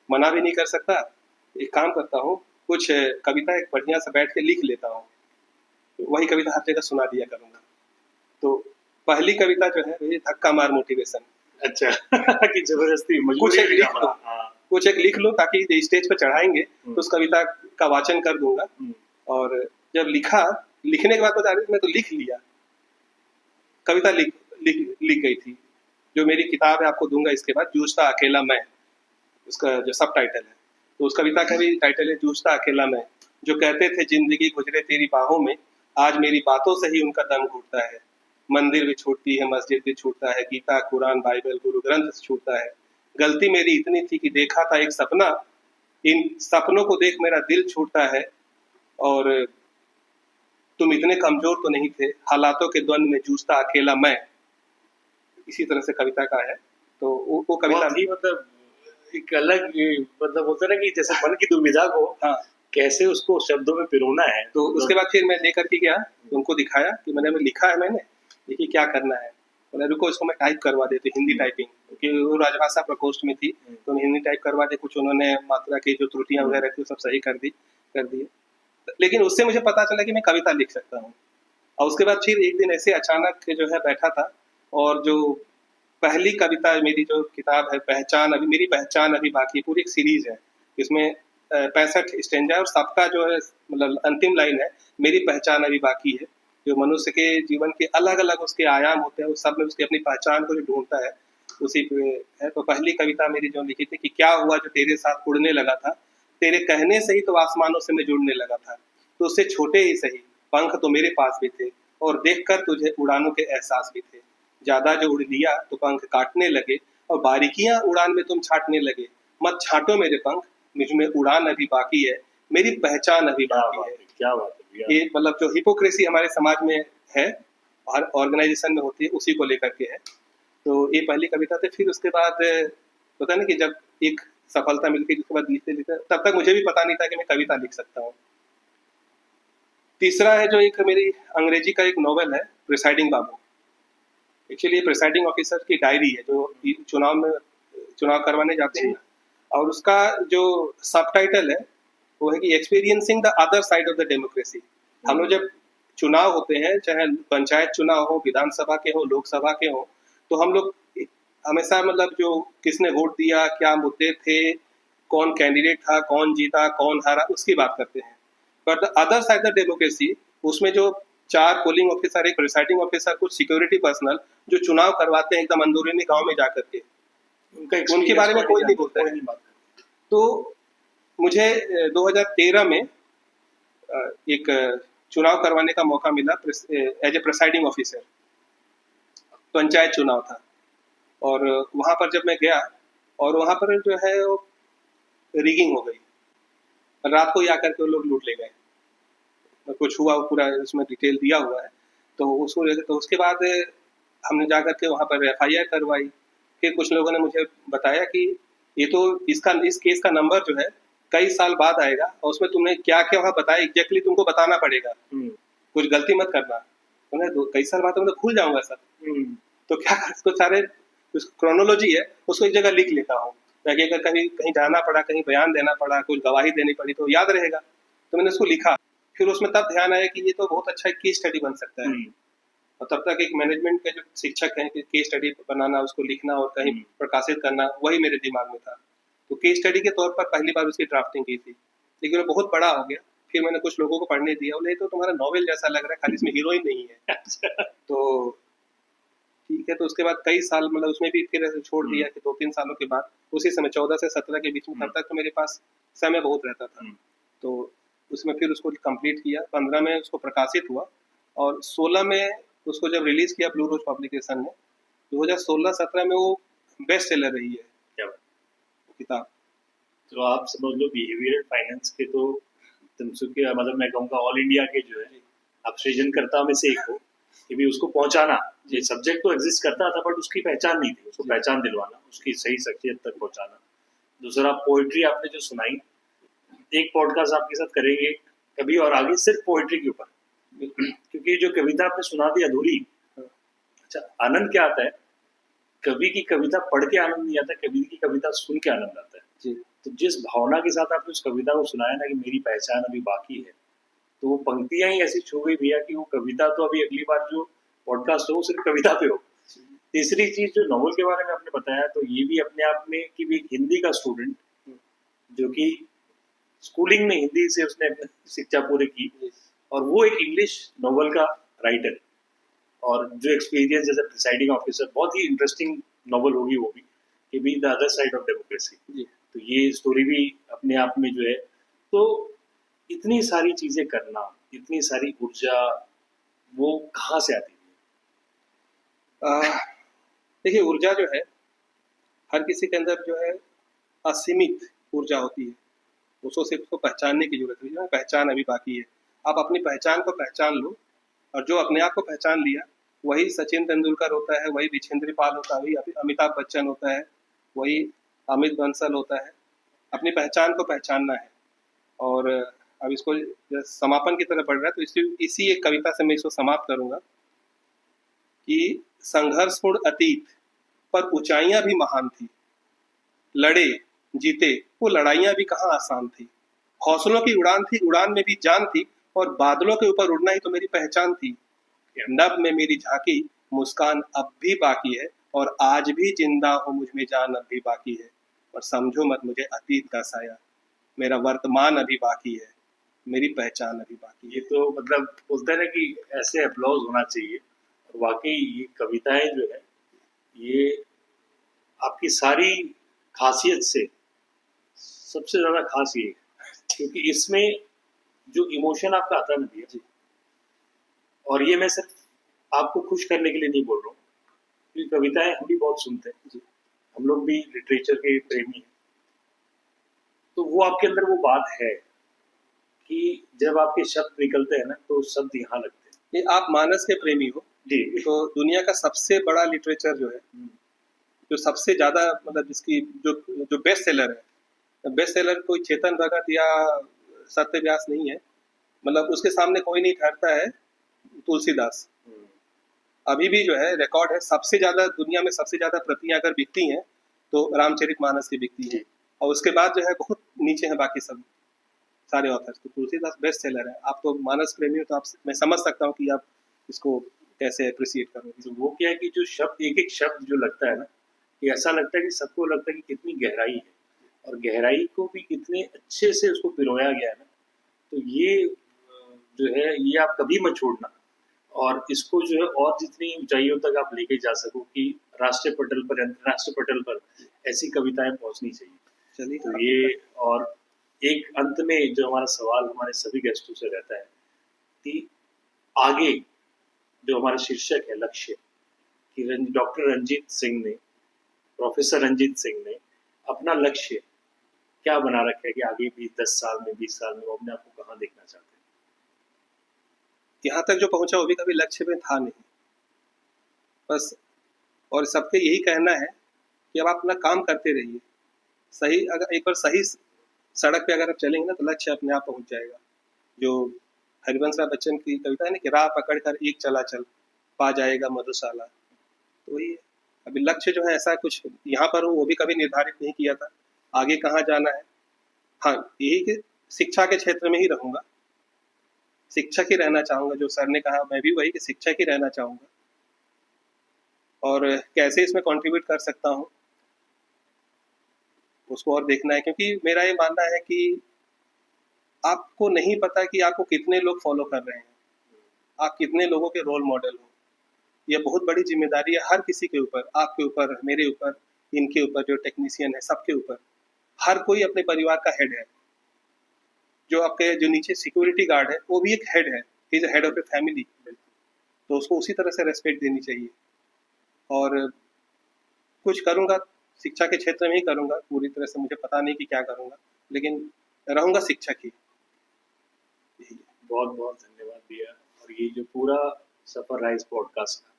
मना भी नहीं कर सकता। एक काम करता हूँ, कुछ कविता एक बढ़िया से बैठ के लिख लेता हूँ, वही कविता हर जगह सुना दिया करूँगा। तो पहली कविता जो है वही धक्का मार मोटिवेशन। अच्छा। कि जबरदस्ती कुछ एक लिख लो, हाँ। कुछ एक लिख लो, ताकि स्टेज पर चढ़ाएंगे तो उस कविता का वाचन कर दूंगा। और जब लिखने के बाद बता रही मैं तो लिख लिया, कविता लिख गई थी। जो मेरी किताब है आपको दूंगा इसके बाद, जूझता अकेला मैं, उसका जो सब टाइटल है। तो उस कविता का भी टाइटल है जूझता अकेला मैं। जो कहते थे जिंदगी गुजरे तेरी बाहों में, आज मेरी बातों से ही उनका दम घुटता है। मंदिर भी छूटती है, मस्जिद भी छूटता है, गीता कुरान बाइबल गुरु ग्रंथ छूटता है। गलती मेरी इतनी थी कि देखा था एक सपना, इन सपनों को देख मेरा दिल छूटता है। और तुम इतने कमजोर तो नहीं थे, हालातों के द्वंद में जूझता अकेला मैं। इसी तरह से कविता का है। तो वो कविता भी मतलब एक अलग, मतलब होता है ना कि जैसे मन की दुविधा को हाँ, कैसे उसको शब्दों में पिरोना है। तो उसके बाद फिर मैं लेकर के गया, उनको दिखाया कि मैंने लिखा है, मैंने देखिए क्या करना है। बोला रुको इसको मैं टाइप करवा देती, हिंदी टाइपिंग, क्योंकि वो राजभाषा प्रकोष्ठ में थी, तो हिंदी टाइप करवा दे। कुछ उन्होंने मात्रा की जो त्रुटियां वगैरह थी सब सही कर दिए। लेकिन उससे मुझे पता चला कि मैं कविता लिख सकता हूँ। और उसके बाद फिर एक दिन ऐसे अचानक जो है बैठा था, और जो पहली कविता मेरी जो किताब है पहचान, अभी मेरी पहचान अभी बाकी, पूरी एक सीरीज है, इसमें 65 स्टेंजा और सबका जो है मतलब अंतिम लाइन है मेरी पहचान अभी बाकी है। जो मनुष्य के जीवन के अलग अलग उसके आयाम होते हैं, उस सब में उसकी अपनी पहचान को जो ढूंढता है, उसी पे है। तो पहली कविता मेरी जो लिखी थी कि क्या हुआ जो तेरे साथ उड़ने लगा था, तेरे कहने से ही तो आसमानों से मैं जुड़ने लगा था। तो उससे छोटे ही सही पंख तो मेरे पास भी थे, और देखकर तुझे उड़ानों के एहसास भी थे। ज्यादा जो उड़ लिया तो पंख काटने लगे, और बारीकियां उड़ान में तुम छाटने लगे। मत छाटो मेरे पंख, मुझ में उड़ान अभी बाकी है, मेरी पहचान अभी बाकी है। क्या बात है भैया। ये मतलब जो हिपोक्रेसी हमारे समाज में है, हर ऑर्गेनाइजेशन में होती है, उसी को लेकर के है। तो ये पहली कविता थी। फिर उसके बाद पता नहीं कि जब एक सफलता मिलती उसके बाद लिखते लिखते, तब तक मुझे भी पता नहीं था कि मैं कविता लिख सकता हूँ। तीसरा है जो एक मेरी अंग्रेजी का एक नॉवेल है, प्रिसाइडिंग बाबू। एक्चुअली ये प्रिसाइडिंग ऑफिसर की डायरी है जो चुनाव करवाने जाते हैं ना, और उसका जो सबटाइटल है वो है कि experiencing the other side of the democracy. हम लोग जब चुनाव होते हैं, चाहे पंचायत चुनाव हो, विधानसभा के हो, लोकसभा के हो, तो हम लोग हमेशा मतलब जो किसने वोट दिया, क्या मुद्दे थे, कौन कैंडिडेट था, कौन जीता, कौन हारा, उसकी बात करते हैं। But the other side the democracy, उसमें जो 4 पोलिंग ऑफिसर, एक प्रिसाइडिंग ऑफिसर, कुछ सिक्योरिटी पर्सनल जो चुनाव करवाते हैं एकदम अंदरूनी गांव में जाकर के, उनके बारे में कोई नहीं बोलता है। तो मुझे 2013 में एक चुनाव करवाने का मौका मिला as a presiding officer. Panchayat चुनाव था और वहां पर जब मैं गया और वहां पर जो है वो रिगिंग हो गई, रात को ही आकर के वो लोग लूट ले गए। कुछ हुआ पूरा उसमें डिटेल दिया हुआ है, तो उसको तो उसके बाद हमने जाकर के वहां पर FIR करवाई। फिर कुछ लोगों ने मुझे बताया कि ये तो इस केस का नंबर जो है कई साल बाद आएगा और उसमें तुमने क्या क्या वहां बताया एग्जैक्टली तुमको बताना पड़ेगा, कुछ गलती मत करना। तो कई साल बाद तो मैं भूल जाऊंगा सब। तो क्या उसको सारे क्रोनोलॉजी है उसको एक जगह लिख लेता हूँ, ताकि अगर कहीं कहीं जाना पड़ा, कहीं बयान देना पड़ा, कुछ गवाही देनी पड़ी तो याद रहेगा। तो मैंने उसको लिखा। फिर उसमें तब ध्यान आया कि ये तो बहुत अच्छा केस स्टडी बन सकता है। और तब तक एक मैनेजमेंट के जो शिक्षक हैं कि केस स्टडी बनाना, उसको लिखना और कहीं प्रकाशित करना, वही मेरे दिमाग में था। तो केस स्टडी के तौर पर पहली बार उसकी ड्राफ्टिंग की थी, लेकिन वो बहुत बड़ा हो गया। फिर मैंने कुछ लोगों को पढ़ने दिया, बोले तो तुम्हारा नॉवेल जैसा लग रहा है, खाली इसमें हीरोइन नहीं है। तो ठीक है। तो उसके बाद कई साल मतलब उसमें भी फिर छोड़ दिया कि 2-3 सालों के बाद, उसी समय 14 से 17 के बीच में, तब तक तो मेरे पास समय बहुत रहता था। तो उसमें फिर उसको कंप्लीट किया। 15 में उसको प्रकाशित हुआ और 16 में उसको जब रिलीज किया ब्लू रोज पब्लिकेशन ने, 2016-17 में वो बेस्ट सेलर रही है क्या किताब। तो आप समझ लो बिहेवियरल फाइनेंस के तो तिनसुकिया, मतलब मैं कहूँगा ऑल इंडिया के जो है आप सृजनकर्ता में से एक हो कि भी उसको पहुंचाना। ये सब्जेक्ट तो एग्जिस्ट करता था बट उसकी पहचान नहीं थी, उसको पहचान दिलवाना, उसकी सही शख्सियत तक पहुंचाना। दूसरा पोइट्री आपने जो सुनाई, एक पॉडकास्ट आपके साथ करेंगे कभी और आगे सिर्फ पोइट्री के ऊपर, क्योंकि जो कविता आपने सुना दी अधूरी। अच्छा, आनंद क्या आता है, कवि की कविता पढ़ के आनंद नहीं आता, कवि की कविता सुन के आनंद आता है जी। तो जिस भावना के साथ आपने उस कविता को सुनाया ना कि मेरी पहचान अभी बाकी है, तो वो पंक्तियां ही ऐसी छू गई भैया कि वो कविता तो अभी अगली बार जो पॉडकास्ट हो सिर्फ कविता पे हो। तीसरी चीज जो नॉवल के बारे में आपने बताया, तो ये भी अपने आप में कि भी हिंदी का स्टूडेंट जो कि स्कूलिंग में हिंदी से उसने अपनी शिक्षा पूरी की और वो एक इंग्लिश नॉवल का राइटर, और जो experience as a presiding officer, बहुत ही इंटरेस्टिंग नॉवल होगी वो भी, कि be the other side of democracy. तो ये स्टोरी भी अपने आप में जो है, तो इतनी सारी चीजें करना, इतनी सारी ऊर्जा, वो कहाँ से आती है? देखिए, ऊर्जा जो है हर किसी के अंदर जो है असीमित ऊर्जा होती है, उसको सिर्फ उसको पहचानने की जरूरत है। पहचान अभी बाकी है। आप अपनी पहचान को पहचान लो, और जो अपने आप को पहचान लिया वही सचिन तेंदुलकर होता है, वही विजेंद्र पाल होता है, वही अमिताभ बच्चन होता है, वही अमित बंसल होता है। अपनी पहचान को पहचानना है। और अब इसको समापन की तरफ बढ़ रहा है, तो इसी एक कविता से मैं इसको समाप्त करूंगा कि संघर्षपूर्ण अतीत पर ऊंचाइयां भी महान थी, लड़े जीते वो लड़ाइयां भी कहाँ आसान थी, हौसलों की उड़ान थी, उड़ान में भी जान थी, और बादलों के ऊपर उड़ना ही तो मेरी पहचान थी। नभ में मेरी झांकी मुस्कान अब भी बाकी है, और आज भी जिंदा हूँ मुझ में जान अब भी बाकी है। और समझो मत मुझे अतीत का साया, मेरा वर्तमान अभी बाकी है, मेरी पहचान अभी बाकी है। ये तो मतलब बोलते हैं ना कि ऐसे अप्लॉज होना चाहिए। और वाकई ये कविताएं जो है, ये आपकी सारी खासियत से सबसे ज्यादा खास ये है क्योंकि इसमें जो इमोशन आपका आता है ना भैया, और ये मैं सिर्फ आपको खुश करने के लिए नहीं बोल रहा हूँ, क्योंकि कविताएं हम भी बहुत सुनते हैं, हम लोग भी लिटरेचर के प्रेमी हैं, तो वो आपके अंदर वो बात है कि जब आपके शब्द निकलते हैं ना तो शब्द यहाँ लगते हैं। ये आप मानस के प्रेमी हो, जी। तो दुनिया का सबसे बड़ा लिटरेचर जो है, जो सबसे ज्यादा मतलब जिसकी जो जो बेस्ट सेलर है, बेस्ट सेलर कोई चेतन भगत या सत्य व्यास नहीं है, मतलब उसके सामने कोई नहीं ठहरता है तुलसीदास। अभी भी जो है रिकॉर्ड है, सबसे ज्यादा दुनिया में सबसे ज्यादा प्रतियां अगर बिकती हैं तो रामचरितमानस की बिकती है, और उसके बाद जो है बहुत नीचे हैं बाकी सब सारे ऑथर्स। तो तुलसीदास बेस्ट सेलर है। आप तो मानस प्रेमी हो, तो आप मैं समझ सकता हूँ कि आप इसको कैसे अप्रिशिएट करोगे। तो वो क्या है कि जो शब्द, एक एक शब्द जो लगता है ना, कि ऐसा लगता है कि सबको लगता है कि कितनी गहराई है, और गहराई को भी कितने अच्छे से उसको पिरोया गया है ना। तो ये जो है ये आप कभी मत छोड़ना, और इसको जो है और जितनी ऊंचाइयों तक आप लेके जा सको कि राष्ट्रीय पटल पर, अंतर्राष्ट्रीय पटल पर ऐसी कविताएं पहुंचनी चाहिए। चलिए तो ये, और एक अंत में जो हमारा सवाल हमारे सभी गेस्टों से रहता है कि आगे जो हमारा शीर्षक है, लक्ष्य, कि डॉक्टर रंजीत सिंह ने, प्रोफेसर रंजीत सिंह ने अपना लक्ष्य क्या बना रखा है कि आगे भी 10 साल में, 20 साल में वो अपने आप को कहाँ देखना चाहते हैं? यहाँ तक जो पहुंचा वो भी कभी लक्ष्य में था नहीं, बस। और सबके यही कहना है कि अब आप अपना काम करते रहिए, सही अगर एक बार सही सड़क पे अगर आप चलेंगे ना तो लक्ष्य अपने आप पहुंच जाएगा। जो हरिवंश राय बच्चन की कविता है ना कि राह पकड़ कर एक चला चल, पा जाएगा मधुशाला, तो वही है। अभी लक्ष्य जो है ऐसा कुछ यहाँ पर वो भी कभी निर्धारित नहीं किया था, आगे कहाँ जाना है। हाँ, यही कि शिक्षा के क्षेत्र में ही रहूंगा, शिक्षक ही रहना चाहूंगा। जो सर ने कहा मैं भी वही कि शिक्षक ही रहना चाहूंगा, और कैसे इसमें कंट्रीब्यूट कर सकता हूँ उसको और देखना है। क्योंकि मेरा ये मानना है कि आपको नहीं पता कि आपको कितने लोग फॉलो कर रहे हैं, आप कितने लोगों के रोल मॉडल हो। ये बहुत बड़ी जिम्मेदारी है हर किसी के ऊपर, आपके ऊपर, मेरे ऊपर, इनके ऊपर, जो टेक्नीशियन है सबके ऊपर। हर कोई अपने परिवार का हेड है। जो आपके जो नीचे सिक्योरिटी गार्ड है वो भी एक हेड है, he is head of a family, तो उसको उसी तरह से रेस्पेक्ट देनी चाहिए। और कुछ करूंगा शिक्षा के क्षेत्र में ही करूंगा, पूरी तरह से मुझे पता नहीं कि क्या करूंगा, लेकिन रहूंगा शिक्षक ही। बहुत बहुत धन्यवाद भैया। और ये जो पूरा सफर रहा इस पॉडकास्ट का,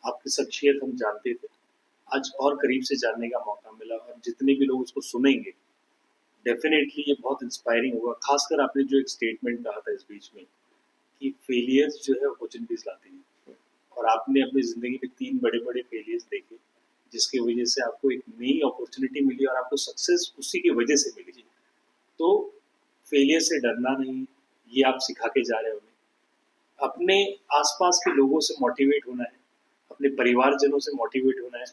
आपकी शख्सियत हम जानते थे, आज और करीब से जानने का मौका मिला, और जितने भी लोग उसको सुनेंगे डेफिनेटली ये बहुत इंस्पायरिंग होगा। खासकर आपने जो एक स्टेटमेंट कहा था इस बीच में कि फेलियर्स जो है अपॉर्चुनिटीज लाती हैं, और आपने अपनी जिंदगी में 3 बड़े बड़े फेलियर्स देखे, जिसकी वजह से आपको एक नई अपॉर्चुनिटी मिली, और आपको सक्सेस उसी की वजह से मिली। तो फेलियर से डरना नहीं, ये आप सिखा के जा रहे हो। अपने आसपास के लोगों से मोटिवेट होना है, अपने परिवारजनों से मोटिवेट होना है,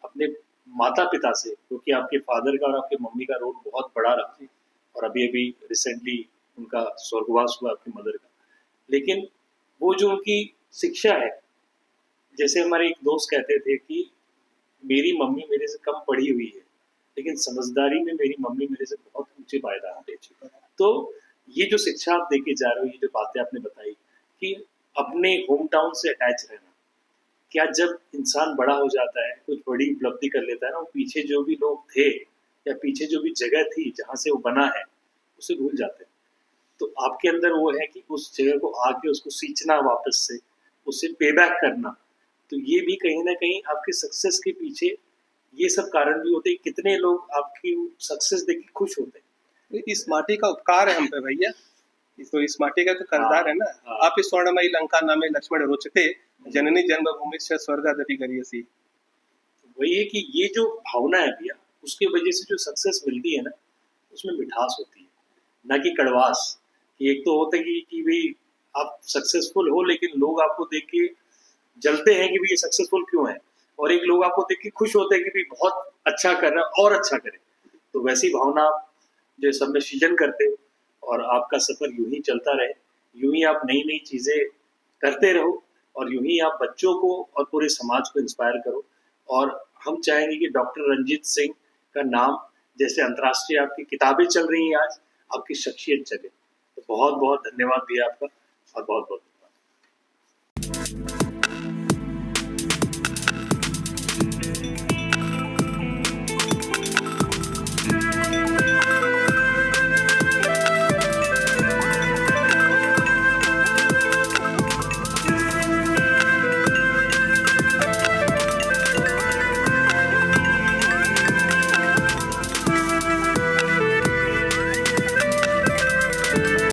अपने माता पिता से, क्योंकि आपके फादर का और आपके मम्मी का रोल बहुत बड़ा रहा, और अभी अभी रिसेंटली उनका स्वर्गवास हुआ आपकी मदर का। लेकिन वो जो उनकी शिक्षा है, जैसे हमारे एक दोस्त कहते थे कि मेरी मम्मी मेरे से कम पढ़ी हुई है, लेकिन समझदारी में मेरी मम्मी मेरे से बहुत ऊंचे पायदान दे चुका है। तो ये जो शिक्षा आप देके जा रहे हो, ये जो बातें आपने बताई कि अपने होम टाउन से अटैच रहना, क्या जब इंसान बड़ा हो जाता है, कुछ बड़ी उपलब्धि कर लेता है ना, वो पीछे जो भी लोग थे या पीछे जो भी जगह थी जहाँ से वो बना है उसे भूल जाते हैं। तो आपके अंदर वो है कि उस जगह को आके उसको सींचना, वापस से उसे पे बैक करना। तो ये भी कहीं ना कहीं आपके सक्सेस के पीछे ये सब कारण भी होते हैं। कितने लोग आपकी सक्सेस देख के खुश होते हैं। इस माटी का उपकार है हम पे भैया, तो इस माटी का तो कर्जदार है ना। आप इस स्वर्णमयी लंका नामे लक्ष्मण रोचते, जननी जन्मभूमि से स्वर्गादपि करियसी। वही है कि ये जो भावना है भैया, उसकी वजह से जो सक्सेस मिलती है ना, उसमें मिठास होती है, ना कि कड़वास। कि एक तो होता है कि भाई आप सक्सेसफुल हो, लेकिन लोग आपको देख के जलते हैं कि भाई ये सक्सेसफुल क्यों है, और एक लोग आपको देख के खुश होते हैं कि भाई बहुत अच्छा कर रहा है और अच्छा करे। तो वैसी भावना आप जो सब में सृजन करते हो, और आपका सफर यूं ही चलता रहे, यूं ही आप नई नई चीजें करते रहो, और यूं ही आप बच्चों को और पूरे समाज को इंस्पायर करो। और हम चाहेंगे कि डॉक्टर रंजीत सिंह का नाम, जैसे अंतर्राष्ट्रीय आपकी किताबें चल रही हैं आज, आपकी शख्सियत चले। तो बहुत बहुत धन्यवाद भैया आपका, और बहुत बहुत